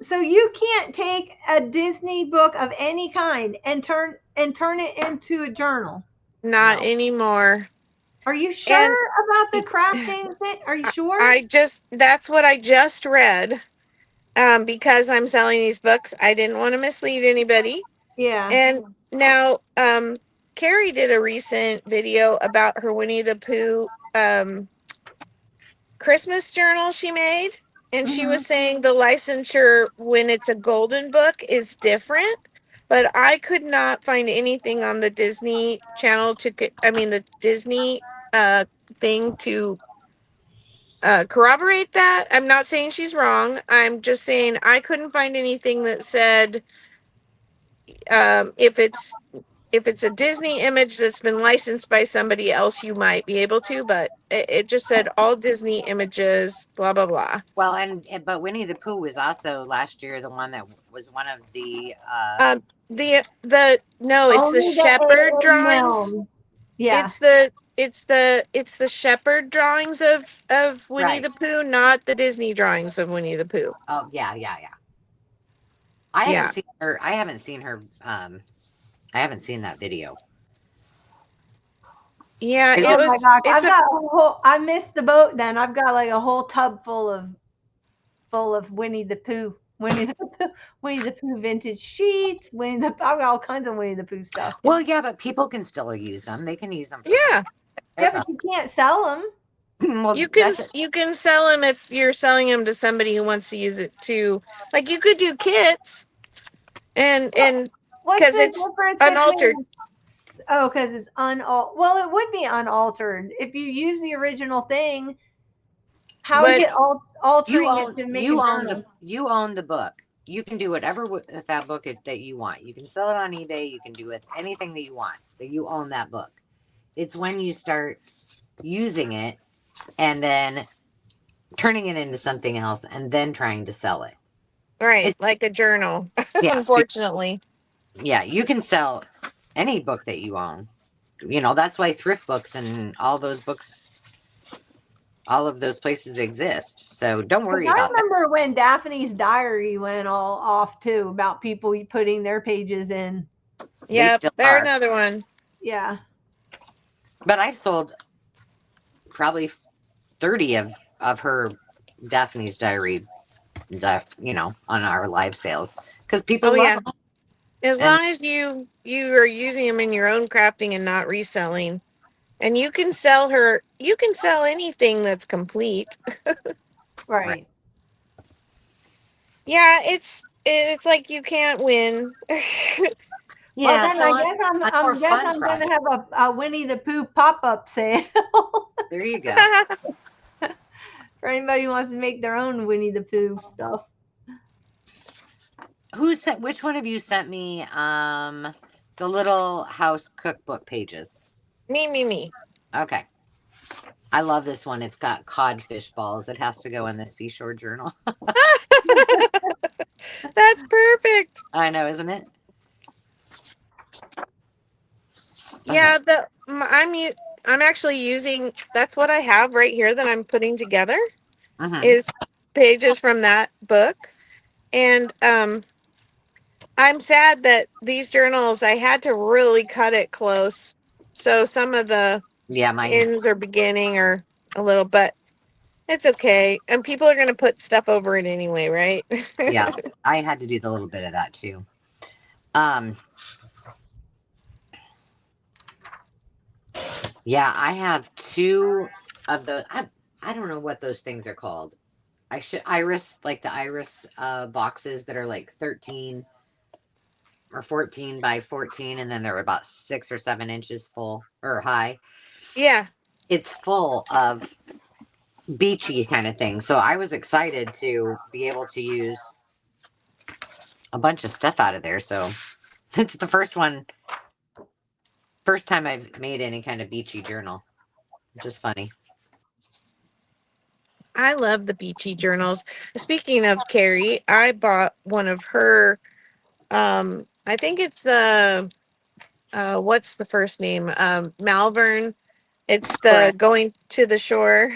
So you can't take a Disney book of any kind and turn it into a journal. Not No. anymore. Are you And sure about the crafting thing? Are you sure? that's what I just read. Because I'm selling these books, I didn't want to mislead anybody. Yeah. And now, Carrie did a recent video about her Winnie the Pooh Christmas journal she made. And she Hmm. was saying the licensure when it's a golden book is different. But I could not find anything on the Disney channel the Disney thing to corroborate that. I'm not saying she's wrong. I'm just saying I couldn't find anything that said if it's a Disney image that's been licensed by somebody else, you might be able to, but it just said all Disney images, blah blah blah. Well, but Winnie the Pooh was also last year the one that was one of the The no, it's the Only the shepherd A&M drawings. realm. Yeah. It's the shepherd drawings of Winnie right. the Pooh, not the Disney drawings of Winnie the Pooh. Oh yeah, yeah, yeah. Yeah. I haven't seen her. I haven't seen that video. Yeah, Is it Oh it? my was gosh. it's a I missed the boat then. I've got like a whole tub full of Winnie the Pooh. Winnie the Pooh vintage sheets. I've got all kinds of Winnie the Pooh stuff. Well, yeah, but people can still use them. They can use them for books. yeah. Yeah, There's but not. you can't sell them. Well, You can that's it. you can sell them if you're selling them to somebody who wants to use it too. Like you could do kits and What's because the it's difference unaltered. between? Oh, because it's unaltered. Well, it would be unaltered if you use the original thing. How is But it altering it to make a journal? you own the book. You can do whatever with that book that you want. You can sell it on eBay. You can do it anything that you want. But you own that book. It's when you start using it and then turning it into something else and then trying to sell it. right, It's like a journal. yeah, Unfortunately. yeah. You can sell any book that you own. That's why thrift books and all of those places exist. So don't Because worry I about that. remember when Daphne's Diary went all off too about people putting their pages in. They Yep, still there's are. another one. Yeah. But I've sold probably 30 of her Daphne's Diary, on our live sales because people Oh love yeah. them. As And long as you are using them in your own crafting and not reselling. And you can sell anything that's complete. right, Right. Yeah, it's like you can't win. Well, yeah. then So I on guess on more fun I'm gonna projects, have a Winnie the Pooh pop up sale there you go. for anybody who wants to make their own Winnie the Pooh stuff. Who sent? Which one of you sent me the Little House cookbook pages? Me. Okay, I love this one. It's got codfish balls. It has to go in the Seashore Journal. That's perfect. I know, isn't it? Okay. Yeah, I'm actually using that's what I have right here that I'm putting together Mm-hmm. is pages from that book. And I'm sad that these journals I had to really cut it close. So some of the Yeah, mine. ends or beginning or a little, but it's okay. And people are going to put stuff over it anyway, right? Yeah, I had to do the little bit of that too. Um, yeah, I have two of those. I don't know what those things are called. I should iris like the iris boxes that are like 13 or 14 by 14, and then they're about 6 or 7 inches full or high. Yeah. It's full of beachy kind of things. So I was excited to be able to use a bunch of stuff out of there. So it's the first time I've made any kind of beachy journal, which is funny. I love the beachy journals. Speaking of Carrie, I bought one of her I think it's the what's the first name? Malvern. It's the Correct. going to the shore.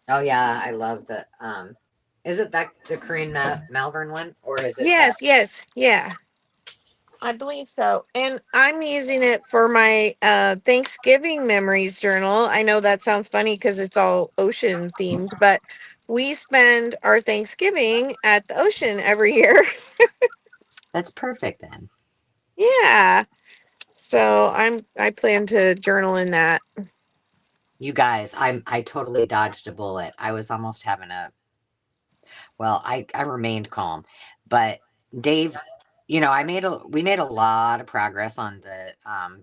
Oh yeah, I love the is it that the Korean Malvern one or is it the Yes, yes, yeah. I believe so. And I'm using it for my Thanksgiving memories journal. I know that sounds funny because it's all ocean themed, but we spend our Thanksgiving at the ocean every year. That's perfect then. Yeah. So I plan to journal in that. You guys, I totally dodged a bullet. I was almost having a well, I remained calm, but Dave, we made a lot of progress on the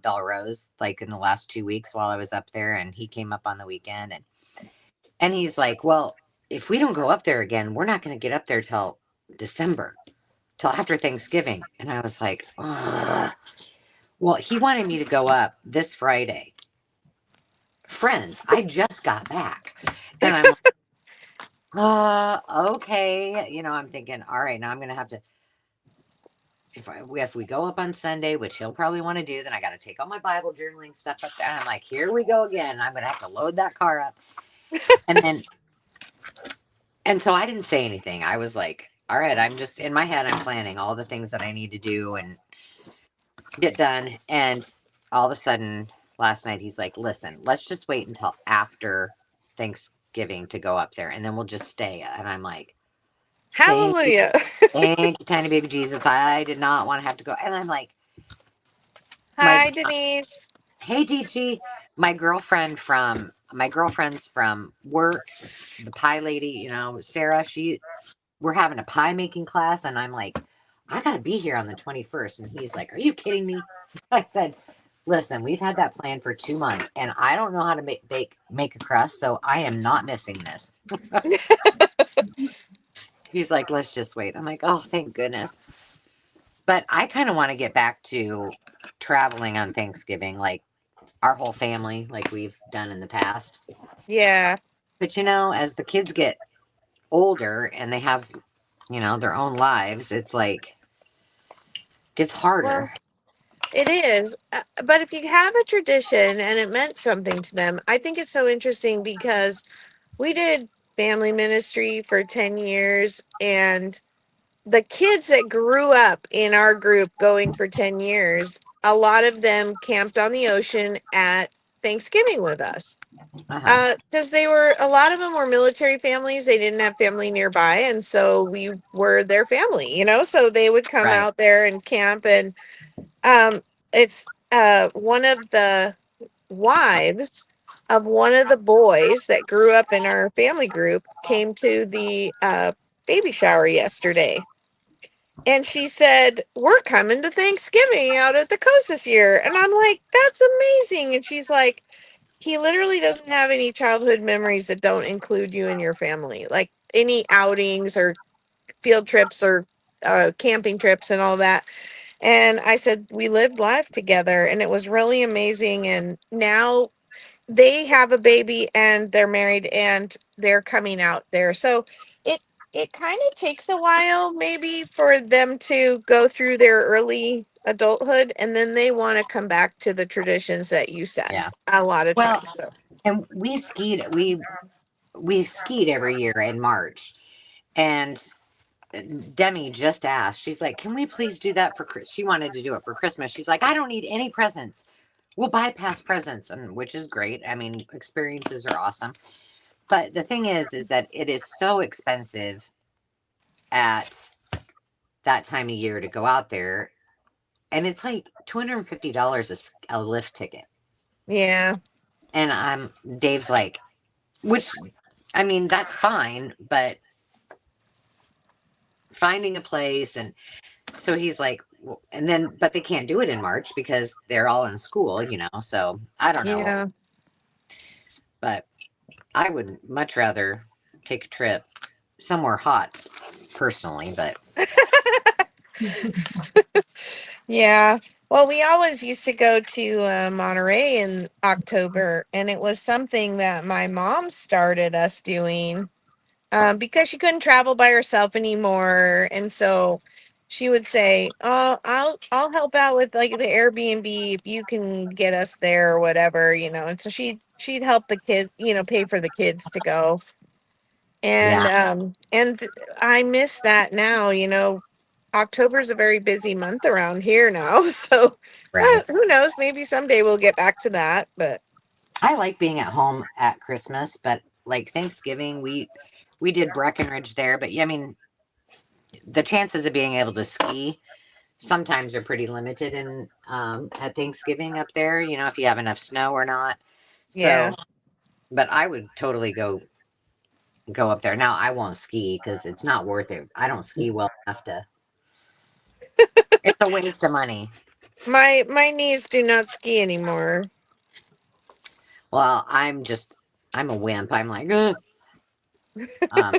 Belrose like in the last 2 weeks while I was up there, and he came up on the weekend, and he's like, well, if we don't go up there again, we're not going to get up there till December, till after Thanksgiving, and I was like, ugh. Well, he wanted me to go up this Friday. Friends, I just got back, and I'm okay. I'm thinking, all right, now I'm gonna have to if we go up on Sunday, which he'll probably want to do, then I got to take all my Bible journaling stuff up there. And I'm like, here we go again. I'm gonna have to load that car up, and then and so I didn't say anything. I was like, all right, I'm just in my head. I'm planning all the things that I need to do and get done. And all of a sudden, last night he's like, listen, let's just wait until after Thanksgiving to go up there, and then we'll just stay. And I'm like, thank you, Hallelujah. thank you, tiny baby Jesus. I did not want to have to go. And I'm like, my Hi, Denise. hey Dichi, my girlfriends from work, the pie lady, Sarah, we're having a pie making class, and I'm like, I gotta be here on the 21st. And he's like, are you kidding me? I said, listen, we've had that plan for 2 months, and I don't know how to make a crust, so I am not missing this. He's like, let's just wait. I'm like, oh, thank goodness. But I kind of want to get back to traveling on Thanksgiving, like our whole family, like we've done in the past. Yeah. But as the kids get older and they have, their own lives, it's like gets Well, harder. it is. But if you have a tradition and it meant something to them, I think it's so interesting because we did family ministry for 10 years, and the kids that grew up in our group going for 10 years, a lot of them camped on the ocean at Thanksgiving with us. Uh huh. Because a lot of them were military families. They didn't have family nearby. And so we were their family, so they would come Right. out there and camp. And um, it's one of the wives of one of the boys that grew up in our family group came to the baby shower yesterday. And she said, we're coming to Thanksgiving out at the coast this year. And I'm like, that's amazing. And she's like, he literally doesn't have any childhood memories that don't include you and your family, like any outings or field trips or camping trips and all that. And I said, we lived life together and it was really amazing. And now they have a baby and they're married and they're coming out there. So it it kind of takes a while maybe for them to go through their early adulthood, and then they want to come back to the traditions that you set Yeah. a lot of Well, times. So and we skied every year in March, and Demi just asked. She's like, "Can we please do that for?" She wanted to do it for Christmas. She's like, "I don't need any presents. We'll bypass presents," and which is great. I mean, experiences are awesome. But the thing is that it is so expensive at that time of year to go out there, and it's like $250 a lift ticket. yeah. And Dave's like, which, I mean, that's fine, but finding a place, and so he's like, and then, but they can't do it in March because they're all in school, So I don't know what, Yeah. but I would much rather take a trip somewhere hot, personally. But Yeah. Well, we always used to go to Monterey in October, and it was something that my mom started us doing because she couldn't travel by herself anymore, and so she would say, "Oh, I'll help out with like the Airbnb if you can get us there or whatever." And so she'd help the kids, pay for the kids to go. And Yeah, I miss that now. October's a very busy month around here now. So right. who knows? Maybe someday we'll get back to that. But I like being at home at Christmas, but like Thanksgiving, we did Breckenridge there, but yeah, I mean, the chances of being able to ski sometimes are pretty limited in at Thanksgiving up there, if you have enough snow or not. yeah, So, but I would totally go up there. Now, I won't ski cuz it's not worth it. I don't ski well enough to. It's a waste of money. my knees do not ski anymore. Well, I'm a wimp. I'm like, "Ugh." um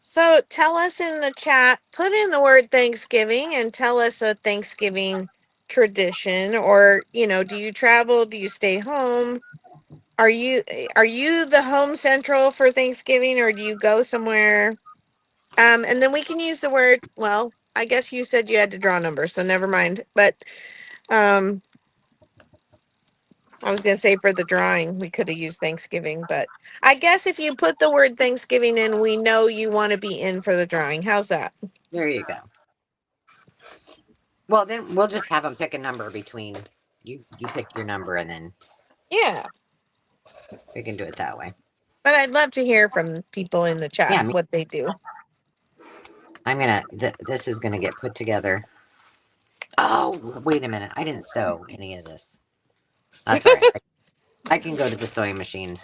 So tell us in the chat, put in the word Thanksgiving and tell us a Thanksgiving tradition, or do you travel? Do you stay home? Are you are you the home central for Thanksgiving, or do you go somewhere? And then we can use the word, well, I guess you said you had to draw numbers, so never mind. But um I was going to say for the drawing, we could have used Thanksgiving, but I guess if you put the word Thanksgiving in, we know you want to be in for the drawing. How's that? there you go. Well, then we'll just have them pick a number between you pick your number and then Yeah. we can do it that way. But I'd love to hear from people in the chat Yeah, me, what they do. I'm gonna. This is gonna get put together. Oh, wait a minute! I didn't sew any of this. That's all right. I can go to the sewing machine.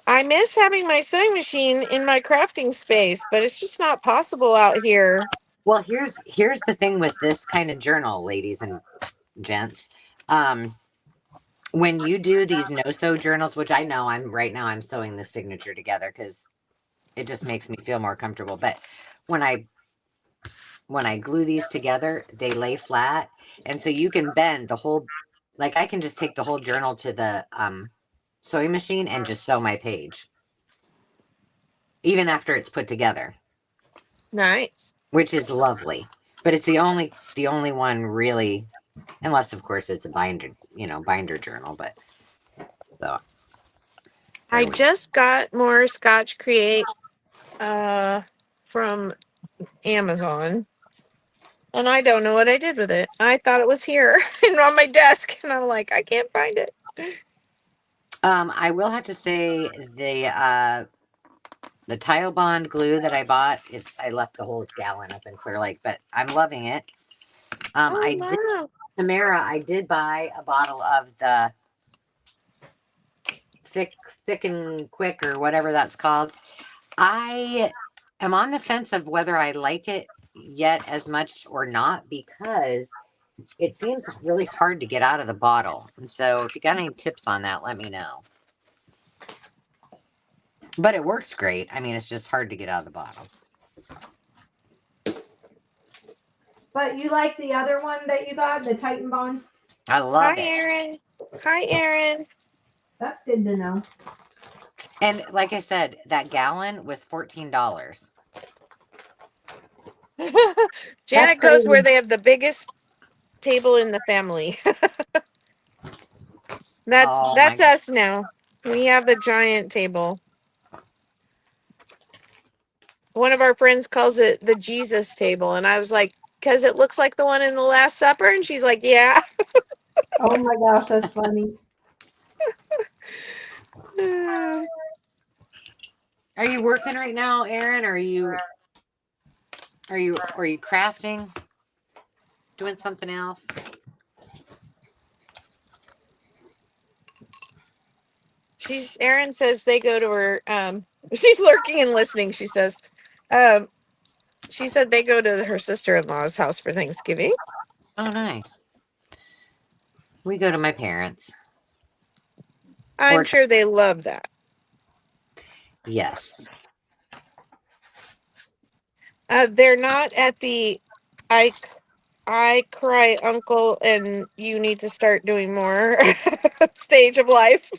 I miss having my sewing machine in my crafting space, but it's just not possible out here. Well, here's the thing with this kind of journal, ladies and gents. Um, when you do these no sew journals, which I know I'm right now, I'm sewing the signature together because it just makes me feel more comfortable. But when I when I glue these together, they lay flat. And so you can bend the whole, like I can just take the whole journal to the sewing machine and just sew my page, even after it's put together, Nice. which is lovely. But it's the only one really, unless of course it's a binder journal. But so I there we just got more Scotch Create uh from Amazon, and I don't know what I did with it. I thought it was here and on my desk, and I'm like, I can't find it. I will have to say the tile bond glue that I bought, I left the whole gallon up in Clear Lake, but I'm loving it. Oh I did wow. Tamara, I did buy a bottle of the thick and quick or whatever that's called. I am on the fence of whether I like it yet as much or not because it seems really hard to get out of the bottle. And so if you got any tips on that, let me know. But it works great. I mean, it's just hard to get out of the bottle. But you like the other one that you got, the Titan Bond? I Hi love it. Aaron. Hi Aaron. That's good to know. And like I said, that gallon was $14. That's Janet goes where crazy. they have the biggest table in the family. that's Oh that's my. us now. We have a giant table. One of our friends calls it the Jesus table, and I was like, because it looks like the one in the Last Supper, and she's like, yeah. Oh my gosh, that's funny. Are you working right now, Aaron? Are you crafting? Doing something else? Erin says they go to her she's lurking and listening, she says. Um she said they go to her sister-in-law's house for Thanksgiving. Oh, nice. We go to my parents. I'm Or sure they love that. yes. They're not at the I I cry uncle and you need to start doing more stage of life.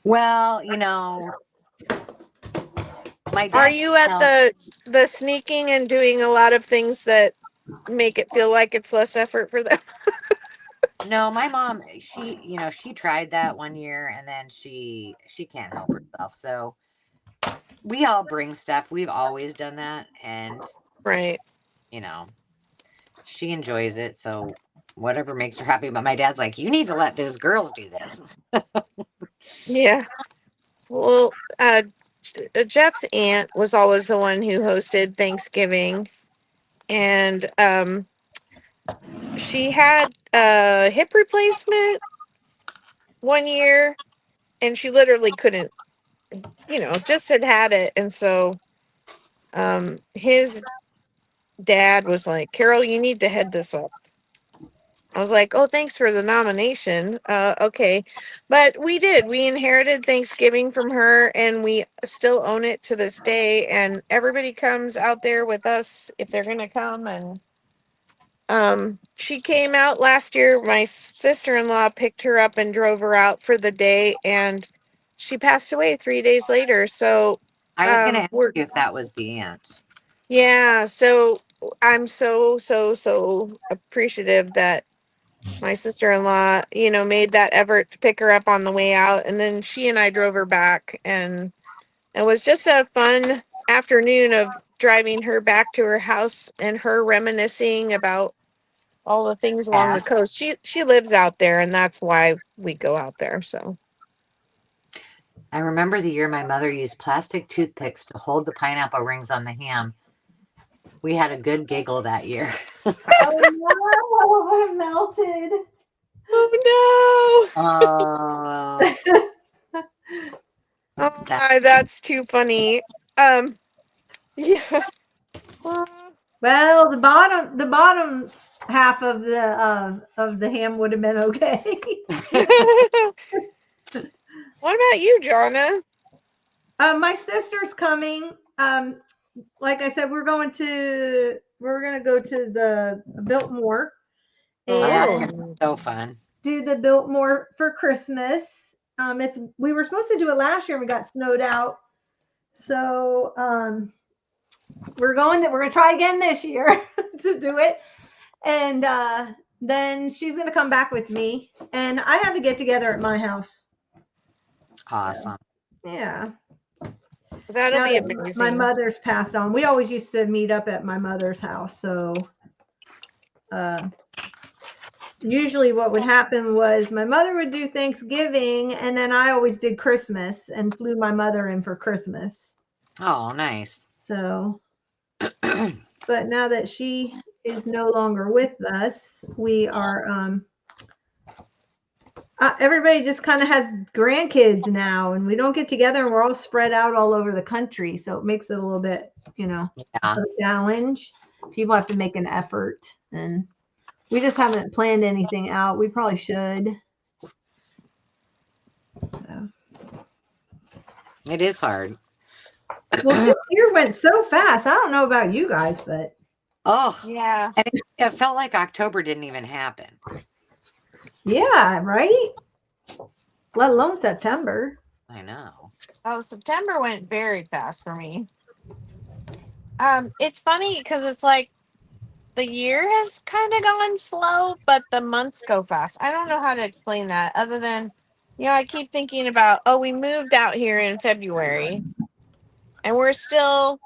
Well, my Are dad you at tells the sneaking and doing a lot of things that make it feel like it's less effort for them? no, my mom, she tried that one year and then she can't help herself. So We all bring stuff. We've always done that, and Right. you know, she enjoys it. So whatever makes her happy. But my dad's like, you need to let those girls do this. Yeah. Well, Jeff's aunt was always the one who hosted Thanksgiving, and she had a hip replacement one year, and she literally couldn't, just had it, and so his dad was like, "Carol, you need to head this up." I was like, "Oh, thanks for the nomination." Okay. But we did. We inherited Thanksgiving from her, and we still own it to this day. And everybody comes out there with us if they're going to come. And she came out last year. My sister-in-law picked her up and drove her out for the day, and she passed away 3 days later. So I was gonna ask we're you if that was the aunt. yeah. So I'm so appreciative that my sister-in-law, made that effort to pick her up on the way out, and then she and I drove her back, and it was just a fun afternoon of driving her back to her house and her reminiscing about all the things along Yeah. the coast. She lives out there, and that's why we go out there. So I remember the year my mother used plastic toothpicks to hold the pineapple rings on the ham. We had a good giggle that year. Oh no, it melted. oh Oh, no. Oh that my, that's too funny. Um yeah. Well, the bottom half of the ham would have been okay. What about you, Jonna? My sister's coming. Like I said, we're gonna go to the Biltmore oh, that's gonna and be Oh. so fun. do the Biltmore for Christmas. It's we were supposed to do it last year. We got snowed out, so we're gonna try again this year to do it. And then she's gonna come back with me, and I have a get together at my house. So Awesome. yeah. That'll Now be that my amazing. mother's passed on, we always used to meet up at my mother's house. So uh, usually what would happen was my mother would do Thanksgiving, and then I always did Christmas and flew my mother in for Christmas. Oh, nice. So, but now that she is no longer with us, we are everybody just kind of has grandkids now, and we don't get together, and we're all spread out all over the country. So it makes it a little bit, Yeah. a challenge. People have to make an effort, and we just haven't planned anything out. We probably should. So. It is hard. Well, this year went so fast. I don't know about you guys, but Oh, Yeah. and it felt like October didn't even happen. yeah, right? Let alone September. I know. Oh, September went very fast for me. It's funny because it's like the year has kind of gone slow, but the months go fast. I don't know how to explain that other than, I keep thinking about, oh, we moved out here in February and we're still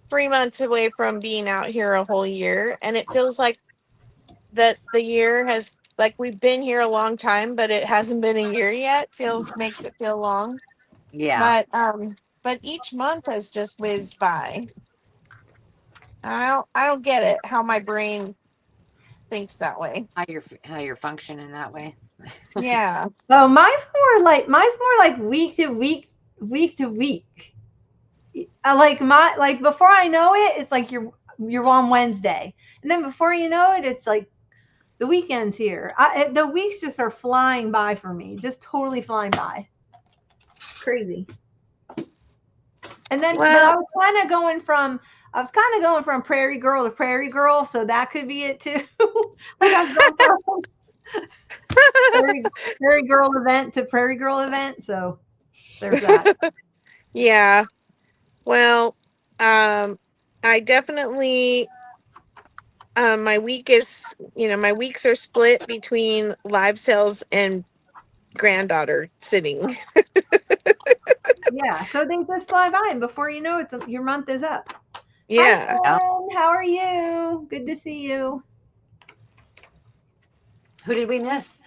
3 months away from being out here a whole year. And it feels like that the year has, like, we've been here a long time, but it hasn't been a year yet. Makes it feel long. Yeah. But each month has just whizzed by. I don't get it how my brain thinks that way. How you're functioning that way. Yeah. Oh, mine's more like week to week, week to week. Like before I know it, it's like you're on Wednesday, and then before you know it, it's like the weekend's here. The weeks just are flying by for me, just totally flying by. Crazy. And then, but Well, I was kind of going from Prairie Girl to Prairie Girl, so that could be it too. Like I was going from Prairie Girl event to Prairie Girl event, so there's that. yeah. Well, I definitely my weeks are split between live sales and granddaughter sitting. Yeah, so they just fly by, and before you know it, your month is up. Hi, Yeah. Yeah. Jen. How are you? Good to see you. Who did we miss?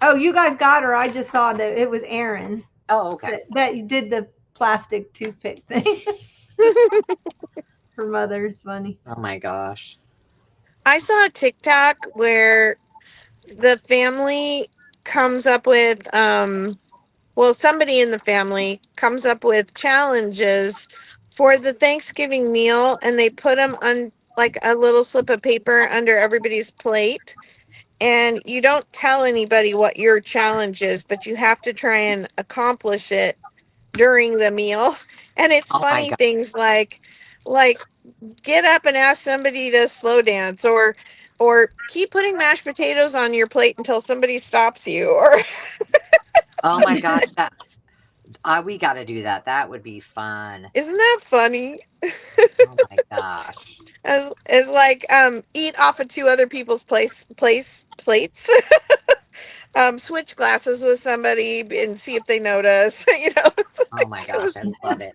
Oh, you guys got her. I just saw that it was Aaron Oh, okay. that you did the plastic toothpick thing. Her mother's funny. Oh my gosh. I saw a TikTok where the family comes up with well, somebody in the family comes up with challenges for the Thanksgiving meal, and they put them on like a little slip of paper under everybody's plate. And you don't tell anybody what your challenge is, but you have to try and accomplish it during the meal. And it's Oh my funny god. things like get up and ask somebody to slow dance, or keep putting mashed potatoes on your plate until somebody stops you, or Oh my gosh. That we got to do that. That would be fun. isn't that funny? Oh my gosh. As like eat off of two other people's plates. Switch glasses with somebody and see if they notice. It's Oh like my it gosh. was. I love it.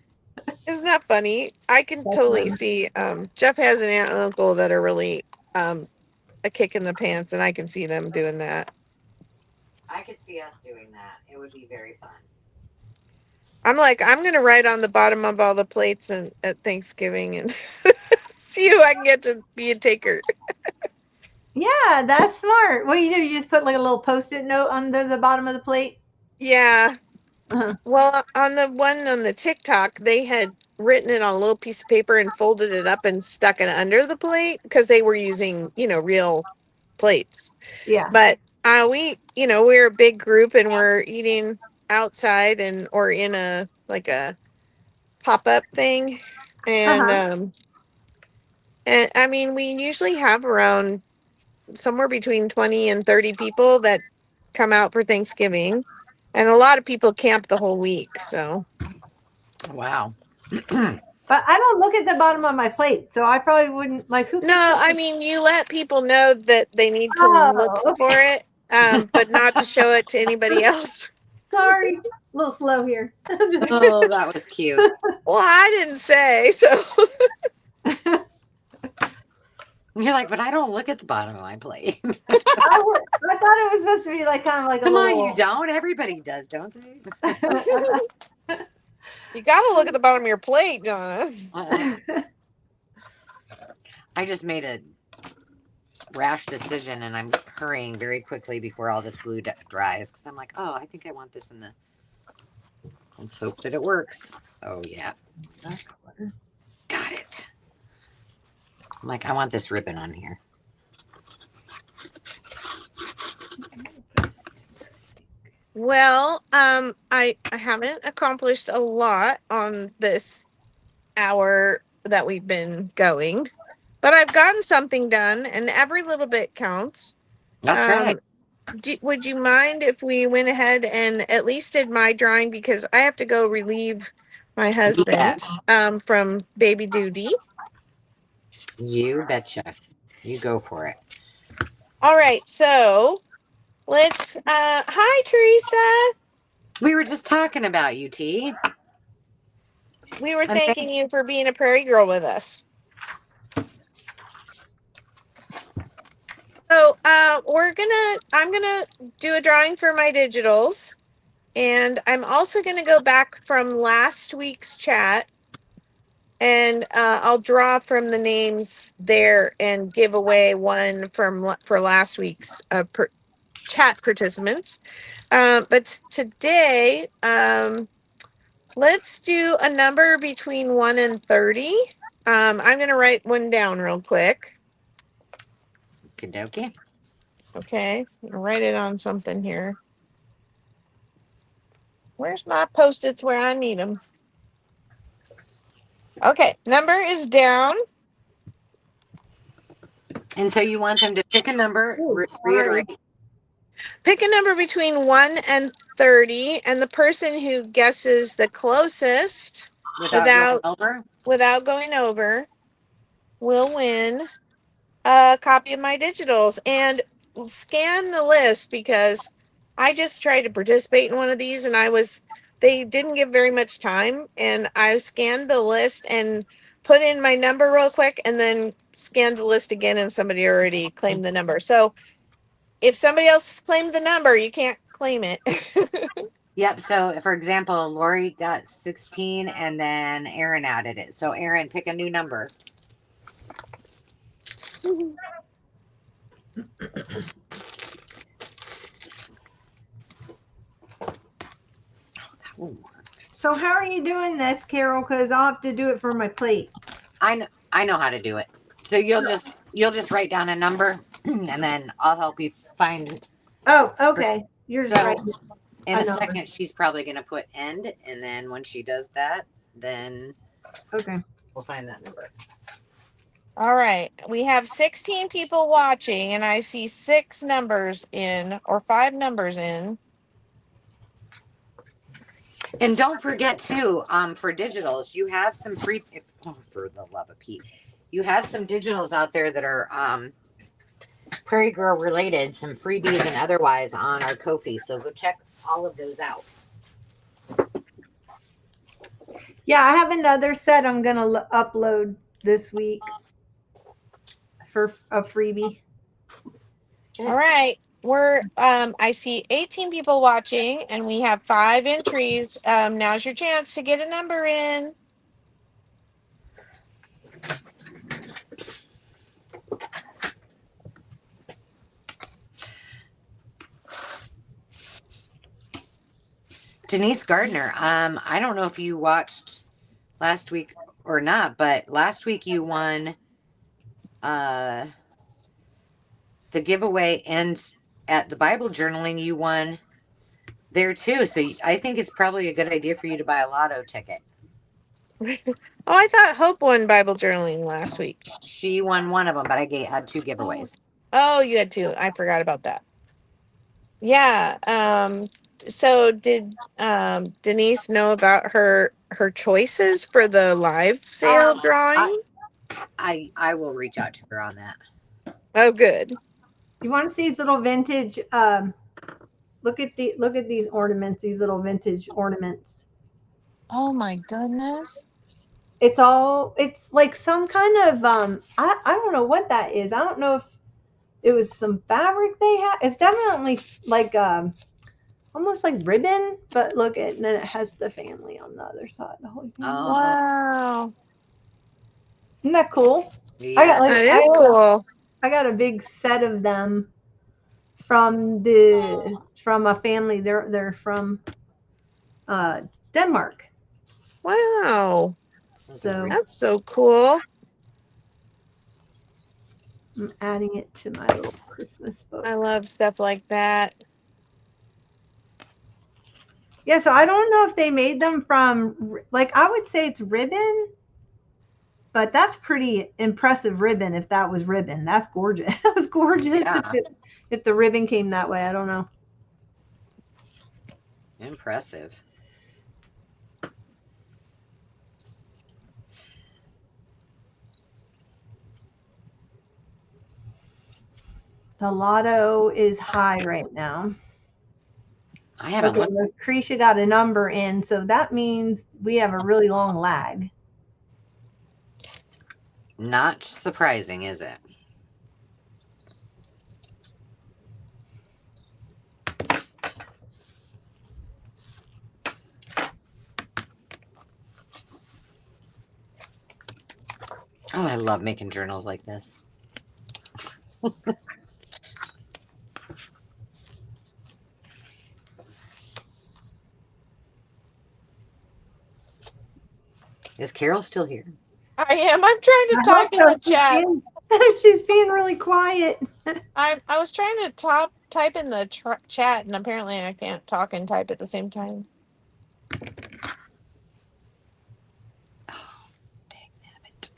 Isn't that funny? I can That's totally funny. see. Jeff has an aunt and uncle that are really a kick in the pants, and I can see them doing that. I could see us doing that. It would be very fun. I'm like, I'm gonna write on the bottom of all the plates and at Thanksgiving and see who I can get to be a taker. Yeah, that's smart. What do? You just put like a little post-it note under the bottom of the plate. Yeah. Uh-huh. Well, on the one on the TikTok, they had written it on a little piece of paper and folded it up and stuck it under the plate because they were using, real plates. Yeah. But we're a big group and we're eating outside and or in a like a pop-up thing. And Uh-huh. and I mean, we usually have around somewhere between 20 and 30 people that come out for Thanksgiving. And a lot of people camp the whole week, so Wow. But I don't look at the bottom of my plate, so I probably wouldn't like who picks no, up I the. mean, you let people know that they need to look Oh, for okay. it, but not to show it to anybody else. Sorry. A little slow here. Oh, that was cute. Well, I didn't say so. You're like, but I don't look at the bottom of my plate. I thought it was supposed to be like kind of like a Come on, you little. don't? Everybody does, don't they? You got to look at the bottom of your plate, Donna. I just made a rash decision and I'm hurrying very quickly before all this glue dries because I'm like, oh, I think I want this in the. Let's hope that it works. Oh, yeah. Got it. I'm like, I want this ribbon on here. Well, I haven't accomplished a lot on this hour that we've been going, but I've gotten something done, and every little bit counts. That's right. Um, would you mind if we went ahead and at least did my drawing because I have to go relieve my Yeah. husband from baby duty? You betcha. You go for it. All right, so let's. Hi, Teresa. We were just talking about you, T. We were And thanking you for being a prairie girl with us. So I'm gonna do a drawing for my digitals, and I'm also gonna go back from last week's chat, and I'll draw from the names there and give away one for last week's chat participants. But today, let's do a number between 1 and 30. I'm gonna write one down real quick. Okie dokie. Okay, I'll write it on something here. Where's my post-its where I need them? Okay, number is down. And so you want them to pick a number, Ooh, sorry. reiterate. Pick a number between 1 and 30, and the person who guesses the closest Without going without over. without going over will win a copy of my digitals. And scan the list because I just tried to participate in one of these and I was they didn't give very much time, and I scanned the list and put in my number real quick, and then scanned the list again, and somebody already claimed the number. So if somebody else claimed the number, you can't claim it. Yep. So, for example, Lori got 16 and then Aaron added it. So, Aaron, pick a new number. Ooh. So how are you doing this, Carol? Because I'll have to do it for my plate. I know how to do it. So you'll just write down a number and then I'll help you find. Oh, okay. You're just right. So in I a know. second she's probably going to put end, and then when she does that, then Okay. we'll find that number. All right. We have 16 people watching, and I see 6 numbers in, or 5 numbers in. And don't forget too, for digitals, you have some free. Oh, for the love of Pete, you have some digitals out there that are Prairie Girl related, some freebies and otherwise on our Ko-fi. So go check all of those out. Yeah, I have another set I'm gonna upload this week for a freebie. All right. We're I see 18 people watching, and we have 5 entries. Now's your chance to get a number in. Denise Gardner, I don't know if you watched last week or not, but last week you won uh the giveaway, and at the Bible journaling you won there too. So I think it's probably a good idea for you to buy a lotto ticket. Oh, I thought Hope won Bible journaling last week. She won one of them, but had 2 giveaways. Oh, you had 2. I forgot about that. Yeah. So did Denise know about her choices for the live sale drawing? I will reach out to her on that. Oh, good. You want to see these little vintage? Look at these ornaments. These little vintage ornaments. Oh my goodness. It's like some kind of I don't know what that is. I don't know if it was some fabric they had. It's definitely like almost like ribbon, but look at, and then it has the family on the other side. The whole thing. Wow. Isn't that cool? Yeah. That is cool. I got a big set of them from a family. They're from Denmark. Wow. So That's so cool. I'm adding it to my little Christmas book. I love stuff like that. Yeah, so I don't know if they made them from, like, I would say it's ribbon, but that's pretty impressive ribbon if that was ribbon. That's gorgeous. That was gorgeous Yeah. if the ribbon came that way. I don't know. Impressive. The lotto is high right now. I haven't Okay, looked. Lucretia got a number in, so that means we have a really long lag. Not surprising, is it? Oh, I love making journals like this. Is Carol still here? I am. I'm trying to talk in the chat. She's being really quiet. I was trying to type in the chat, and apparently I can't talk and type at the same time. Oh, dang it.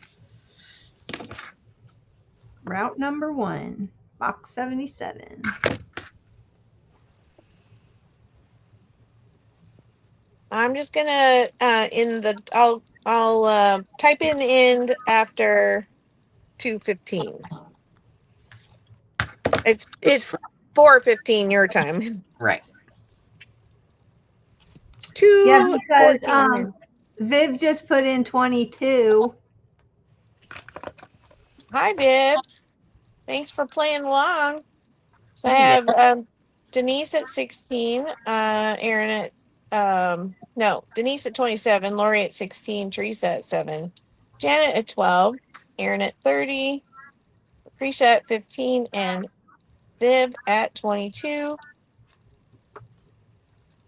Route number 1, box 77. I'm just gonna I'll type in end after 2:15. It's 4:15 your time. Right. It's Yeah, Two because 14. Viv just put in 22. Hi, Viv. Thanks for playing along. So I Yeah. have Denise at 16, Aaron at no, Denise at 27, Lori at 16, Teresa at 7, Janet at 12, Aaron at 30, Lucretia at 15, and Viv at 22.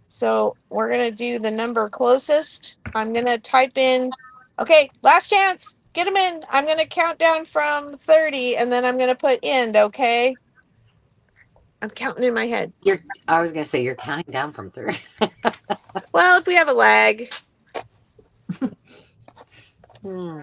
So we're gonna do the number closest. I'm gonna type in, okay, last chance. Get them in. I'm gonna count down from 30 and then I'm gonna put end, okay? I'm counting in my head. I was gonna say you're counting down from 3. Well, if we have a lag. Hmm.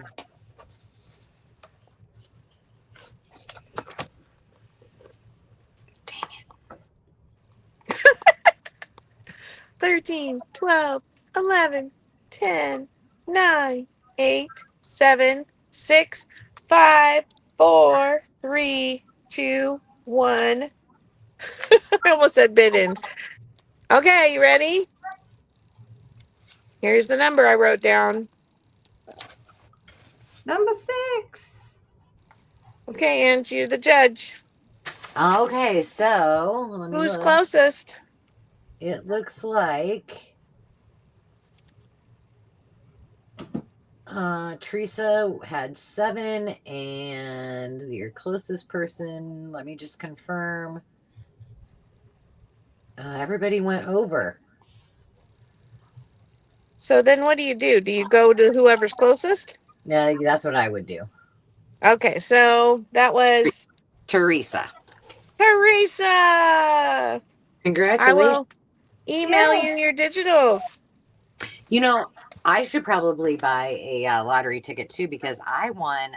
13, 12, 11, 10, 9, 8, 7, 6, 5, 4, 3, 2, 1. I almost said bid end. Okay, you ready? Here's the number I wrote down. Number 6. Okay, Ange, you're the judge. Okay, so let me Who's look. closest? It looks like Teresa had 7, and your closest person, let me just confirm. Everybody went over. So then what do you do? Do you go to whoever's closest? Yeah, that's what I would do. Okay, so that was Teresa. Teresa. I Congratulations. will email Yeah. you your digitals. You know, I should probably buy a lottery ticket too because I won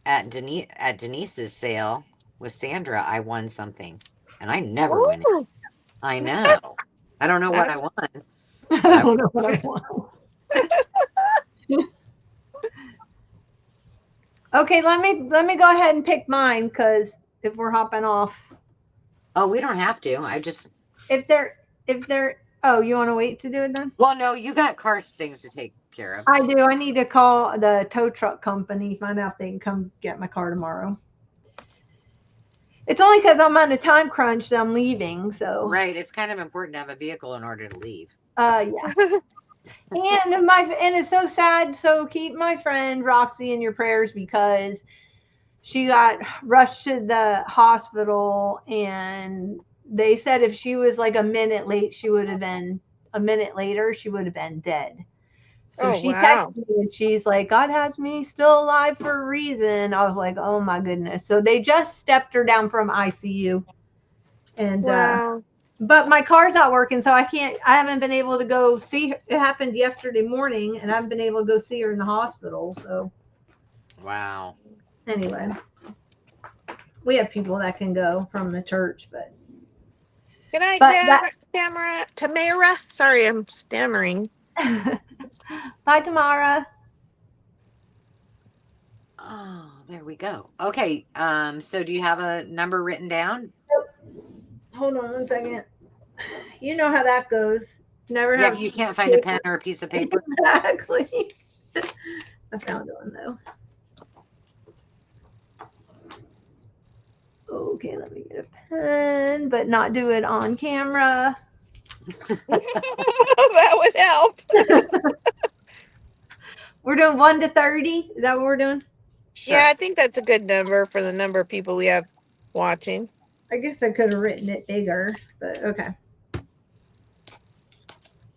at Denise's sale with Sandra. I won something, and I never win it. Ooh, I know. I don't know what I that's won, I but I don't know what I won. want. Okay, let me go ahead and pick mine because if we're hopping off, Oh, we don't have to. I just. if they're oh, you want to wait to do it then? Well, no, you got car things to take care of. I do. I need to call the tow truck company, find out if they can come get my car tomorrow. It's only because I'm on a time crunch that I'm leaving. So, Right. It's kind of important to have a vehicle in order to leave. yeah. And it's so sad. So keep my friend Roxy in your prayers because she got rushed to the hospital, and they said if she was like a minute late, she would have been a minute later, she would have been dead. So oh she wow. texted me and she's like, God has me still alive for a reason. I was like, oh my goodness. So they just stepped her down from ICU. And, Wow. but my car's not working. So I haven't been able to go see her. It happened yesterday morning and I haven't been able to go see her in the hospital. So Wow. anyway, we have people that can go from the church, Good night, but that, Tamara. Sorry, I'm stammering. bye, Tamara. Oh, there we go. Okay. So do you have a number written down? Hold on 1 second. You know how that goes. Never Yeah, have you can't find a pen paper. or a piece of paper. Exactly. I found one though. Okay, let me get a pen, but not do it on camera. That would help. We're doing 1 to 30. Is that what we're doing? Yeah, Sure. I think that's a good number for the number of people we have watching. I guess I could have written it bigger, but okay.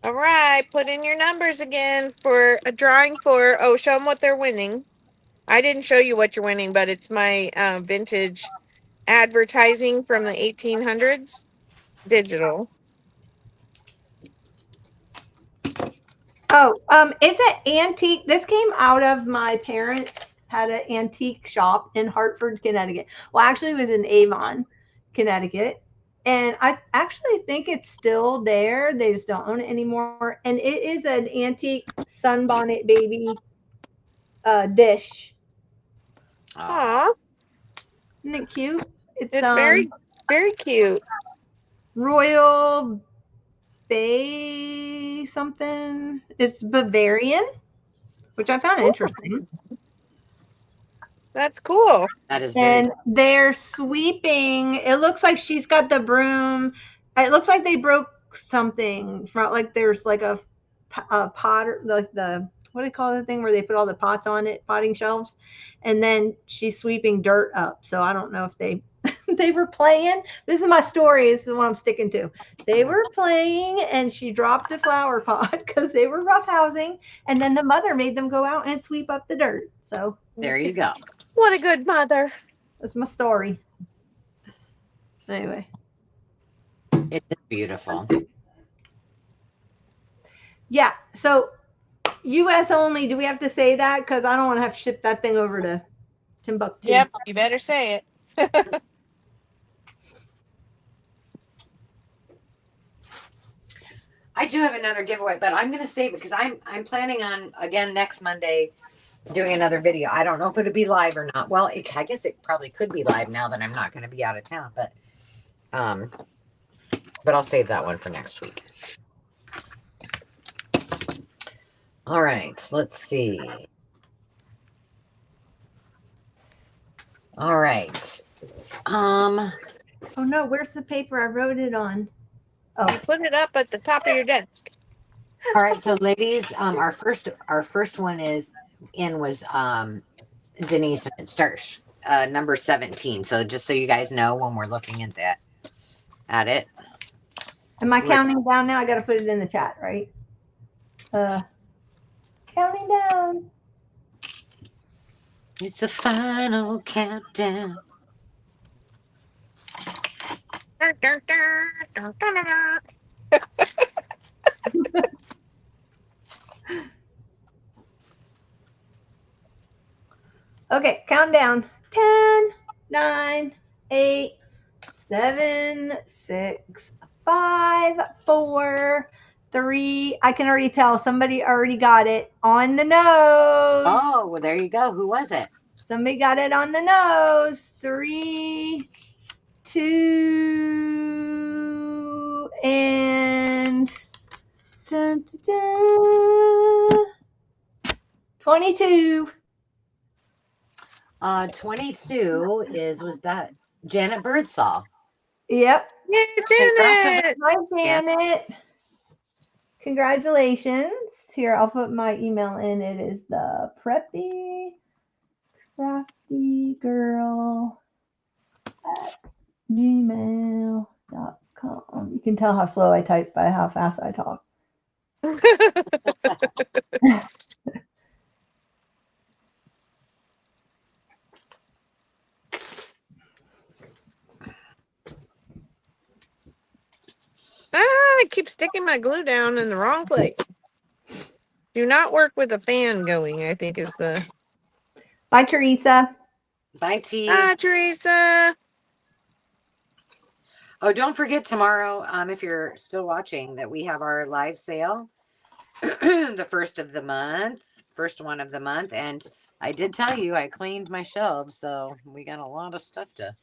All right, put in your numbers again for a drawing for, oh, show them what they're winning. I didn't show you what you're winning, but it's my vintage advertising from the 1800s, digital. Oh, it's an antique. This came out of my parents had an antique shop in Hartford, Connecticut. Well, actually, it was in Avon, Connecticut, and I actually think it's still there. They just don't own it anymore. And it is an antique sunbonnet baby dish. Oh. Aw, Isn't it cute? It's it's very, very cute. royal Bay something. It's Bavarian, which I found interesting. That's cool. That is very And they're sweeping. It looks like she's got the broom. It looks like they broke something from, like, there's like a pot, like the, what do they call the thing where they put all the pots on it, potting shelves, and then she's sweeping dirt up. So I don't know if they they were playing. This is my story. This is what I'm sticking to. They were playing, and she dropped the flower pot because they were roughhousing, and then the mother made them go out and sweep up the dirt. So there you go. What a good mother. that's my story. Anyway. It is beautiful. Yeah. So U.S. only. Do we have to say that? Because I don't want to have to ship that thing over to Timbuktu. Yep, you better say it. I do have another giveaway, but I'm going to save it because I'm planning on, again, next Monday doing another video. I don't know if it'll be live or not. Well, I guess it probably could be live now that I'm not going to be out of town, but I'll save that one for next week. All right, let's see. All right. Oh no, where's the paper I wrote it on? You put it up at the top of your desk. All right, so ladies, our first one was Denise, and it starts number 17. So just so you guys know when we're looking at it. Am I counting down now? I got to put it in the chat, right? Counting down. It's the final countdown. Okay, countdown. 10, 9, 8, 7, 6, 5, 4, 3. I can already tell somebody already got it on the nose. Oh, well, there you go. Who was it? Somebody got it on the nose. 3, 2, and dun, dun, dun, 22. 22 was that Janet Birdsall. Yep. Yeah, Janet. Hi, Janet. Congratulations. Here, I'll put my email in. It is the preppy crafty girl at gmail.com. You can tell how slow I type by how fast I talk. I keep sticking my glue down in the wrong place. Do not work with a fan going, I think is the... Bye, Teresa. Bye, T. Bye, Teresa. Oh, don't forget tomorrow, if you're still watching, that we have our live sale, the first one of the month. And I did tell you I cleaned my shelves, so we got a lot of stuff to.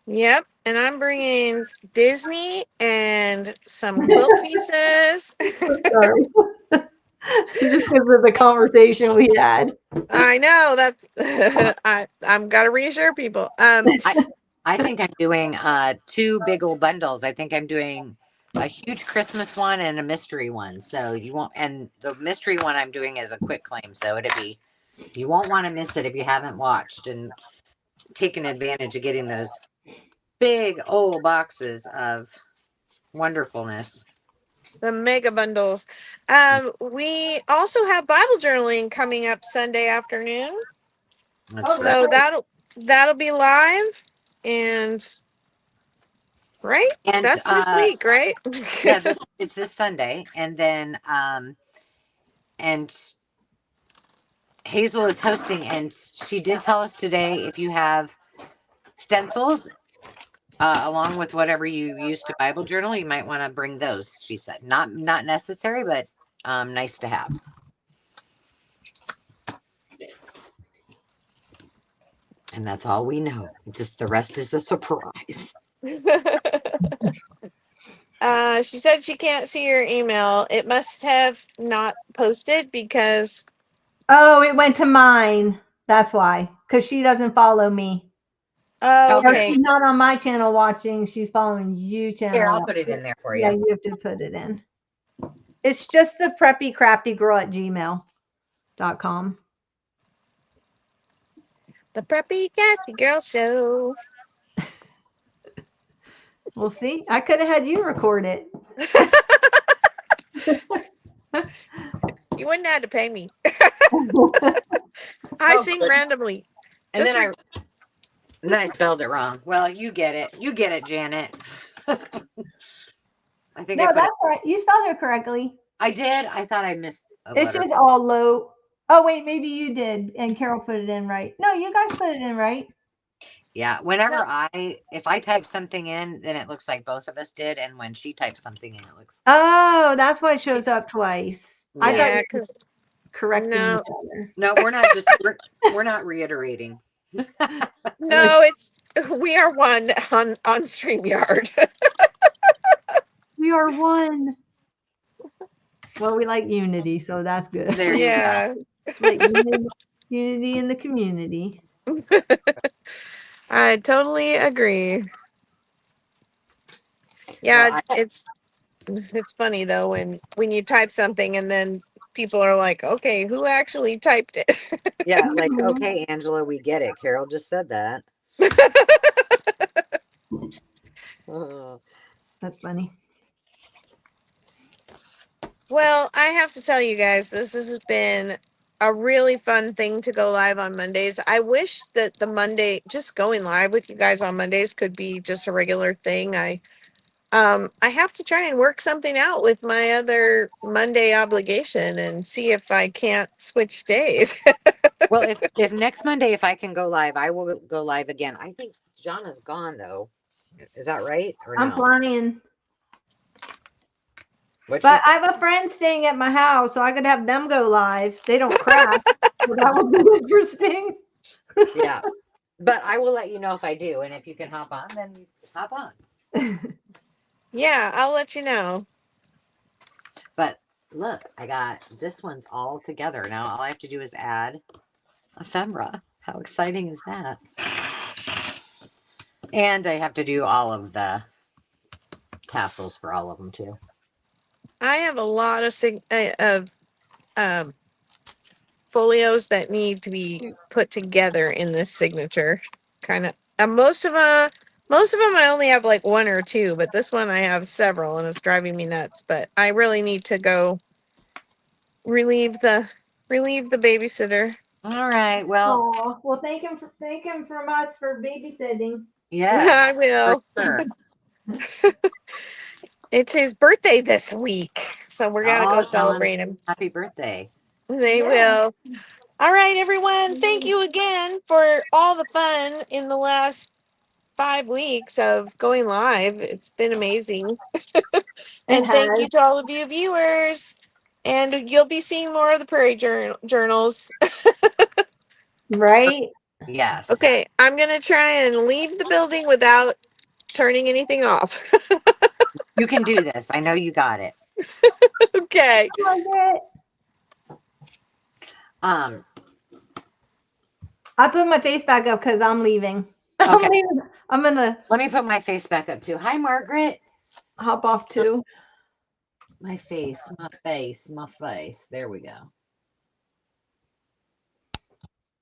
Yep, and I'm bringing Disney and some quilt pieces. Sorry. Just because of the conversation we had. I know that's I'm gotta reassure people. I think I'm doing 2 big old bundles. I think I'm doing a huge Christmas one and a mystery one. So you won't, and the mystery one I'm doing is a quick claim. So you won't want to miss it if you haven't watched and taken advantage of getting those big old boxes of wonderfulness. The mega bundles. We also have Bible journaling coming up Sunday afternoon. So that'll be live, and right? And that's this week, right? Yeah, it's this Sunday, and then and Hazel is hosting, and she did tell us today if you have stencils along with whatever you use to Bible journal, you might want to bring those. She said not necessary, but nice to have. And that's all we know. Just the rest is a surprise. She said she can't see your email. It must have not posted because. Oh, it went to mine. That's why. Because she doesn't follow me. Oh, Oh, Or here. okay. she's not on my channel watching. She's following you Here, channel I'll put it watching. in there for Yeah, you. you have to put it in. It's just the preppy crafty girl at gmail.com. The Preppy Gassy Girl Show. We'll see. I could have had you record it. You wouldn't have to pay me. I Oh, sing good. randomly. And Just then for. I spelled it wrong. Well, you get it. You get it, Janet. I think I No, put it. that's right. You spelled it correctly. I did. I thought I missed a It's letter. just all low. Oh, wait, maybe you did. And Carol put it in right. No, you guys put it in right. Yeah. No, If I type something in, then it looks like both of us did, and when she types something in, it looks. Oh, that's why it shows up twice. I thought Yeah. yeah, you were because correcting no, each other. No, we're not reiterating. no, it's we are one on Streamyard. We are one. Well, we like unity, so that's good. There you go. Yeah, Like unity in the community. I totally agree. Well, Yeah, it's funny though when you type something and then people are like, okay, who actually typed it? yeah, like Mhm. okay, Angela, we get it. Carol just said that. Uh, That's funny. Well, I have to tell you guys, this has been a really fun thing to go live on Mondays. I wish that the Monday, just going live with you guys on Mondays could be just a regular thing. I have to try and work something out with my other Monday obligation and see if I can't switch days. well, if next Monday if I can go live, I will go live again. I think Jana's gone though. Is that right or I'm no? flying. What she But said? I have a friend staying at my house, so I could have them go live. They don't crash. So that would be interesting. Yeah. But I will let you know if I do, and if you can hop on, then you hop on. Yeah, I'll let you know. But look, I got this one's all together now. All I have to do is add ephemera. How exciting is that? And I have to do all of the tassels for all of them too. I have a lot of um, folios that need to be put together in this signature. Kind of, most of them I only have like one or two, but this one I have several, and it's driving me nuts. But I really need to go relieve the relieve the babysitter. All right. Well, Oh, well, thank him from us for babysitting. yes, I for will. sure. It's his birthday this week, so we're gonna go Oh, tell him celebrate him. happy birthday. They Yeah. will. All right, everyone. Thank you again for all the fun in the last 5 weeks of going live. It's been amazing. It And thank has. you to all of you viewers. And you'll be seeing more of the Prairie Journals. Right? Yes, Okay, I'm going to try and leave the building without turning anything off. you can do this. I know you got it. Okay. Margaret. Um. I put my face back up because I'm leaving. I'm Okay. leaving. I'm going to Let me put my face back up too. Hi, Margaret. hop off too. My face. My face. My face. There we go.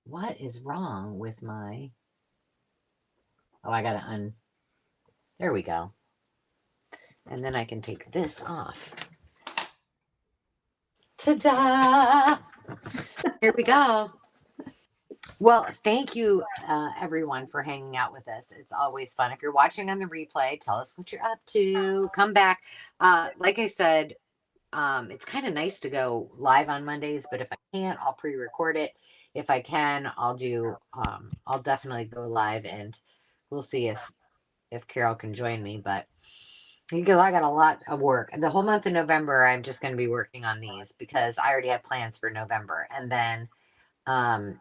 What is wrong with my? Oh, I gotta un. There we go. And then I can take this off. Ta-da! Here we go. Well, thank you, everyone, for hanging out with us. It's always fun. If you're watching on the replay, tell us what you're up to. Come back. Like I said, it's kind of nice to go live on Mondays, but if I can't, I'll pre-record it. If I can, I'll definitely go live, and we'll see if Carol can join me. But because I got a lot of work, the whole month of November, I'm just going to be working on these because I already have plans for November, and then um,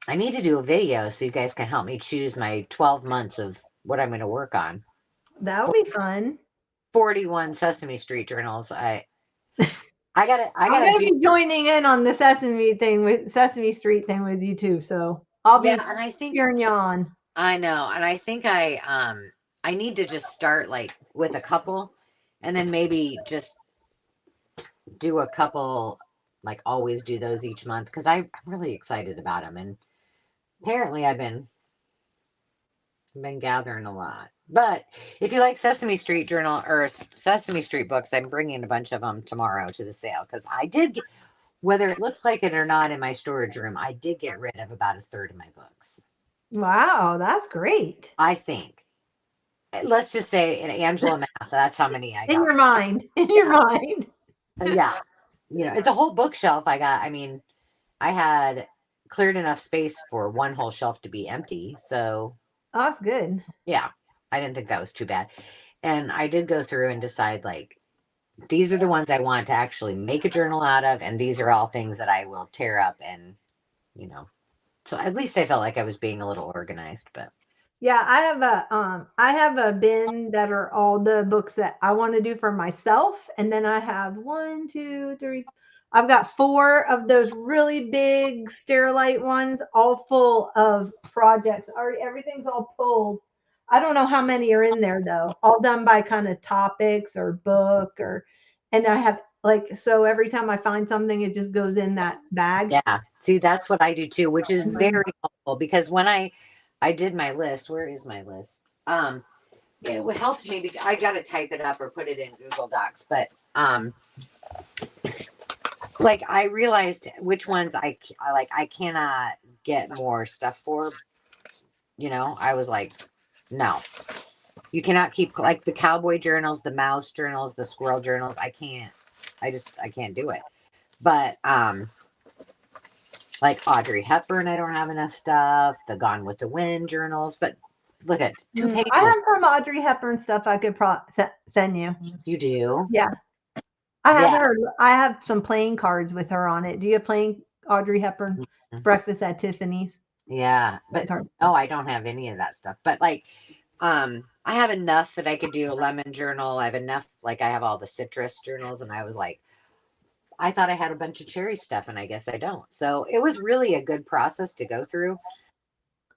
I need to do a video so you guys can help me choose my 12 months of what I'm going to work on. That would be fun. 41 Sesame Street journals. I I'm gotta gonna do. be joining in on the Sesame Street thing with you too. So I'll Yeah, be and I think cheering you on. I know, and I think I need to just start like with a couple, and then maybe just do a couple, like always do those each month because I'm really excited about them, and apparently I've been gathering a lot. But if you like Sesame Street journal or Sesame Street books, I'm bringing a bunch of them tomorrow to the sale because I did get, whether it looks like it or not in my storage room, I did get rid of about a third of my books. Wow, that's great. I think. Let's just say in Angela Mass, that's how many I In got. your mind, in your mind. Yeah. It's a whole bookshelf I got. I mean, I had cleared enough space for one whole shelf to be empty. So, Oh, that's good. yeah, I didn't think that was too bad. And I did go through and decide like these are the ones I want to actually make a journal out of, and these are all things that I will tear up and, you know. So at least I felt like I was being a little organized, but Yeah, I have a bin that are all the books that I want to do for myself, and then I have one, two, three. I've got four of those really big Sterilite ones, all full of projects. Already, everything's all pulled. I don't know how many are in there though. All done by kind of topics or book or, and I have like so every time I find something, it just goes in that bag. yeah. See, that's what I do too, which is very helpful because when I did my list, where is my list? It helped me because I got to type it up or put it in Google Docs, but like I realized which ones I like I cannot get more stuff for. I was like, no, you cannot keep like the cowboy journals, the mouse journals, the squirrel journals. I can't. I can't do it. But like Audrey Hepburn, I don't have enough stuff. The Gone with the Wind journals, but look at two I pages. have some Audrey Hepburn stuff I could send you. You do, Yeah. I have yeah. her. I have some playing cards with her on it. Do you have playing Audrey Hepburn? Breakfast at Tiffany's. Yeah, but Card. no, I don't have any of that stuff. But like, I have enough that I could do a lemon journal. I have enough, like I have all the citrus journals, and I was like, I thought I had a bunch of cherry stuff, and I guess I don't. So it was really a good process to go through.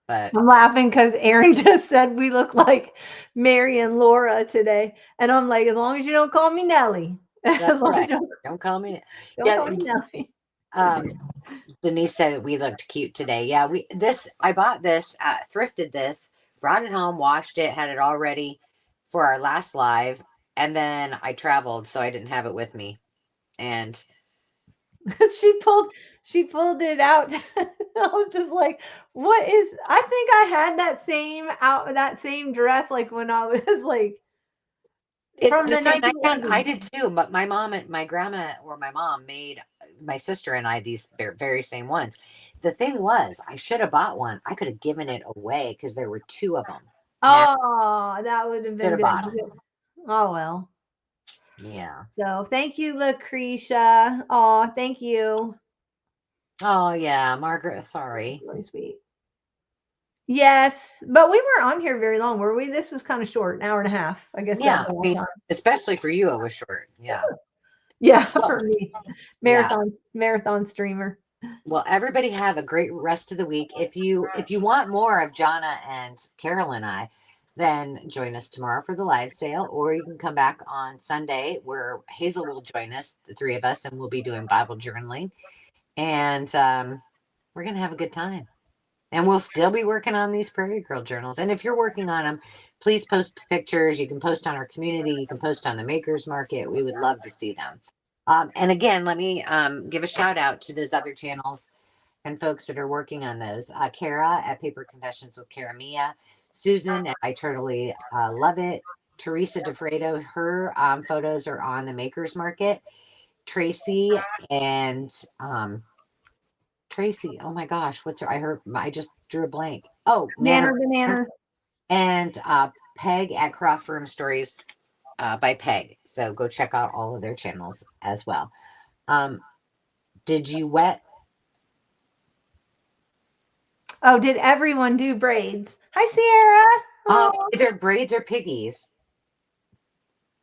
But I'm laughing because Aaron just said we look like Mary and Laura today, and I'm like, as long as you don't call me Nellie, that's as long as right. you Don't call me. don't Yeah, call me Nellie. um, Denise said we looked cute today. Yeah, I bought this, thrifted this, brought it home, washed it, had it all ready for our last live, and then I traveled, so I didn't have it with me. And she pulled she pulled it out. I was just like, what is? I think I had that same dress like when I was like it from the the thing I 1980s. did too, but my mom and my grandma or my mom made my sister and I these very same ones. The thing was, I should have bought one. I could have given it away because there were two of them. Now Oh, that would have should been have good. bought them. Oh well. Yeah. So thank you, Lucretia. Oh, thank you. Oh yeah, Margaret. Sorry. Really sweet. Yes, but we weren't on here very long, were we? This was kind of short, an hour and a half. I guess that's Yeah, a I long mean, time. especially for you, it was short. Yeah. Yeah, Well, for me. yeah. Marathon streamer. Well, everybody have a great rest of the week. If you want more of Jonna and Carol and I, then join us tomorrow for the live sale, or you can come back on Sunday where Hazel will join us, the three of us, and we'll be doing Bible journaling, and we're gonna have a good time. And we'll still be working on these Prairie Girl journals. And if you're working on them, please post pictures. You can post on our community. You can post on the Makers Market. We would love to see them. And again, let me give a shout out to those other channels and folks that are working on those. Kara at Paper Confessions with Kara Mia, Susan at I Totally Love It, Teresa DeFredo, her photos are on the Makers Market. Tracy and Tracy, oh my gosh, what's her? I just drew a blank. Oh, Nana Nanner the Nanner. and Peg at Craft Room Stories by Peg. So go check out all of their channels as well. Um, did you wet? Oh, did everyone do braids? Hi, Sierra. Oh, Oh, either braids or piggies.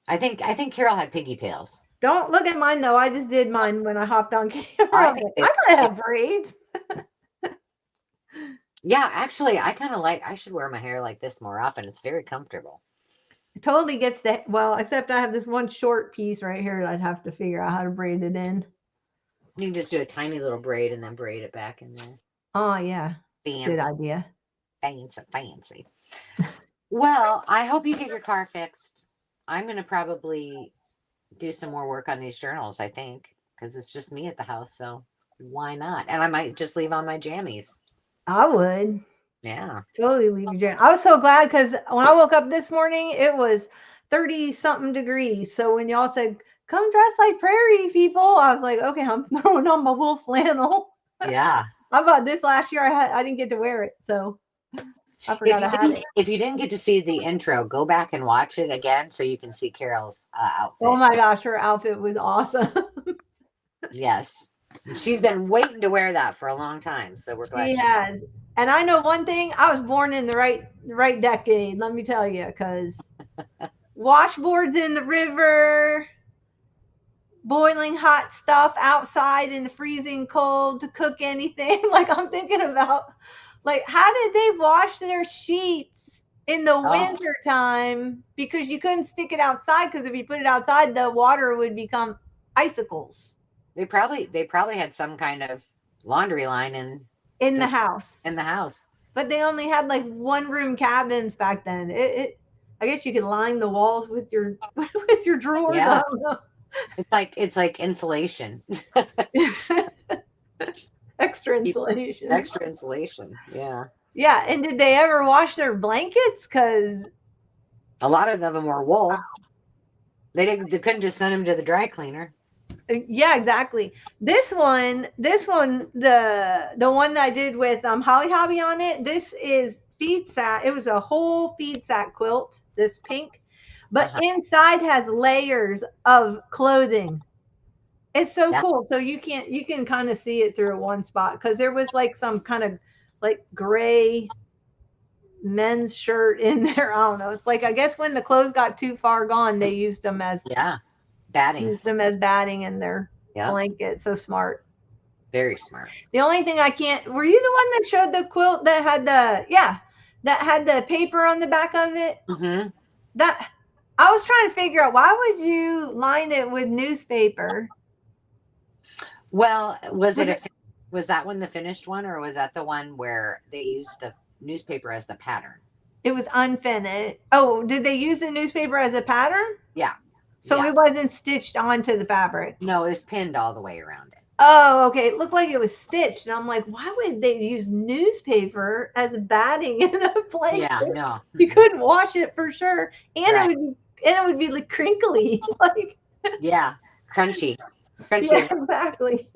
I think Carol had pigtails. Don't look at mine though. I just did mine when I hopped on camera. I I'm think like, they, I gotta yeah, have braids. yeah. Actually, I kind of like. I should wear my hair like this more often. It's very comfortable. It totally gets the well, except I have this one short piece right here that I'd have to figure out how to braid it in. You can just do a tiny little braid and then braid it back in there. Oh yeah, good Fancy, idea. fancy, fancy. Well, I hope you get your car fixed. I'm gonna probably do some more work on these journals. I think because it's just me at the house, so why not? And I might just leave on my jammies. I would Yeah, totally leave your journal. I was so glad because when I woke up this morning, it was 30 something degrees. So when y'all said come dress like prairie people, I was like, okay, I'm throwing on my wool flannel. yeah. How about this last year? I didn't get to wear it, so I forgot I had it. If you didn't get to see the intro, go back and watch it again so you can see Carol's Oh outfit. my gosh, her outfit was awesome. Yes, she's been waiting to wear that for a long time, so we're glad She she. has. And I know one thing, I was born in the right decade, let me tell you, because washboards in the river, boiling hot stuff outside in the freezing cold to cook anything. Like I'm thinking about like how did they wash their sheets in the Oh, winter time because you couldn't stick it outside because if you put it outside the water would become icicles they probably had some kind of laundry line in the the house. in the house. But they only had like one room cabins back then. It I guess you could line the walls with your with your drawers. I Yeah, don't know. it's like insulation, Extra Keep insulation. extra insulation. Yeah, Yeah, and did they ever wash their blankets? Cause a lot of them were wool. They couldn't just send them to the dry cleaner. yeah, exactly. This one, the one that I did with Holly Hobby on it. This is feed sack. It was a whole feed sack quilt. This pink, but Uh-huh. inside has layers of clothing. It's so Yeah, cool. So you can kind of see it through one spot because there was like some kind of like gray men's shirt in there. I don't know. It's like I guess when the clothes got too far gone, they yeah, batting. used them as batting in their Yep, blanket. So smart. very smart. The only thing I can't. Were you the one that showed the quilt that had the yeah that had the paper on the back of it? Hmm. That I was trying to figure out why would you line it with newspaper? Well, Was it was that one the finished one, or was that the one where they used the newspaper as the pattern? It was unfinished. Oh, did they use the newspaper as a pattern? Yeah, So yeah. it wasn't stitched onto the fabric. No, it was pinned all the way around it. Oh, okay. It looked like it was stitched. And I'm like, why would they use newspaper as batting in a Yeah, blanket? no. You Mm-mm. couldn't wash it for sure. Right. And it would be like crinkly. Like Yeah, crunchy, yeah, crunchy. exactly.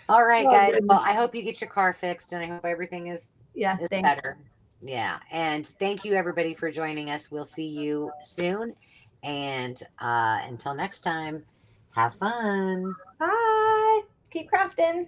All right, Oh guys. Well, goodness. I hope you get your car fixed, and I hope everything Yeah, is thanks. better. Yeah, and thank you everybody for joining us. We'll see you soon, and until next time, have fun. Bye. Keep crafting.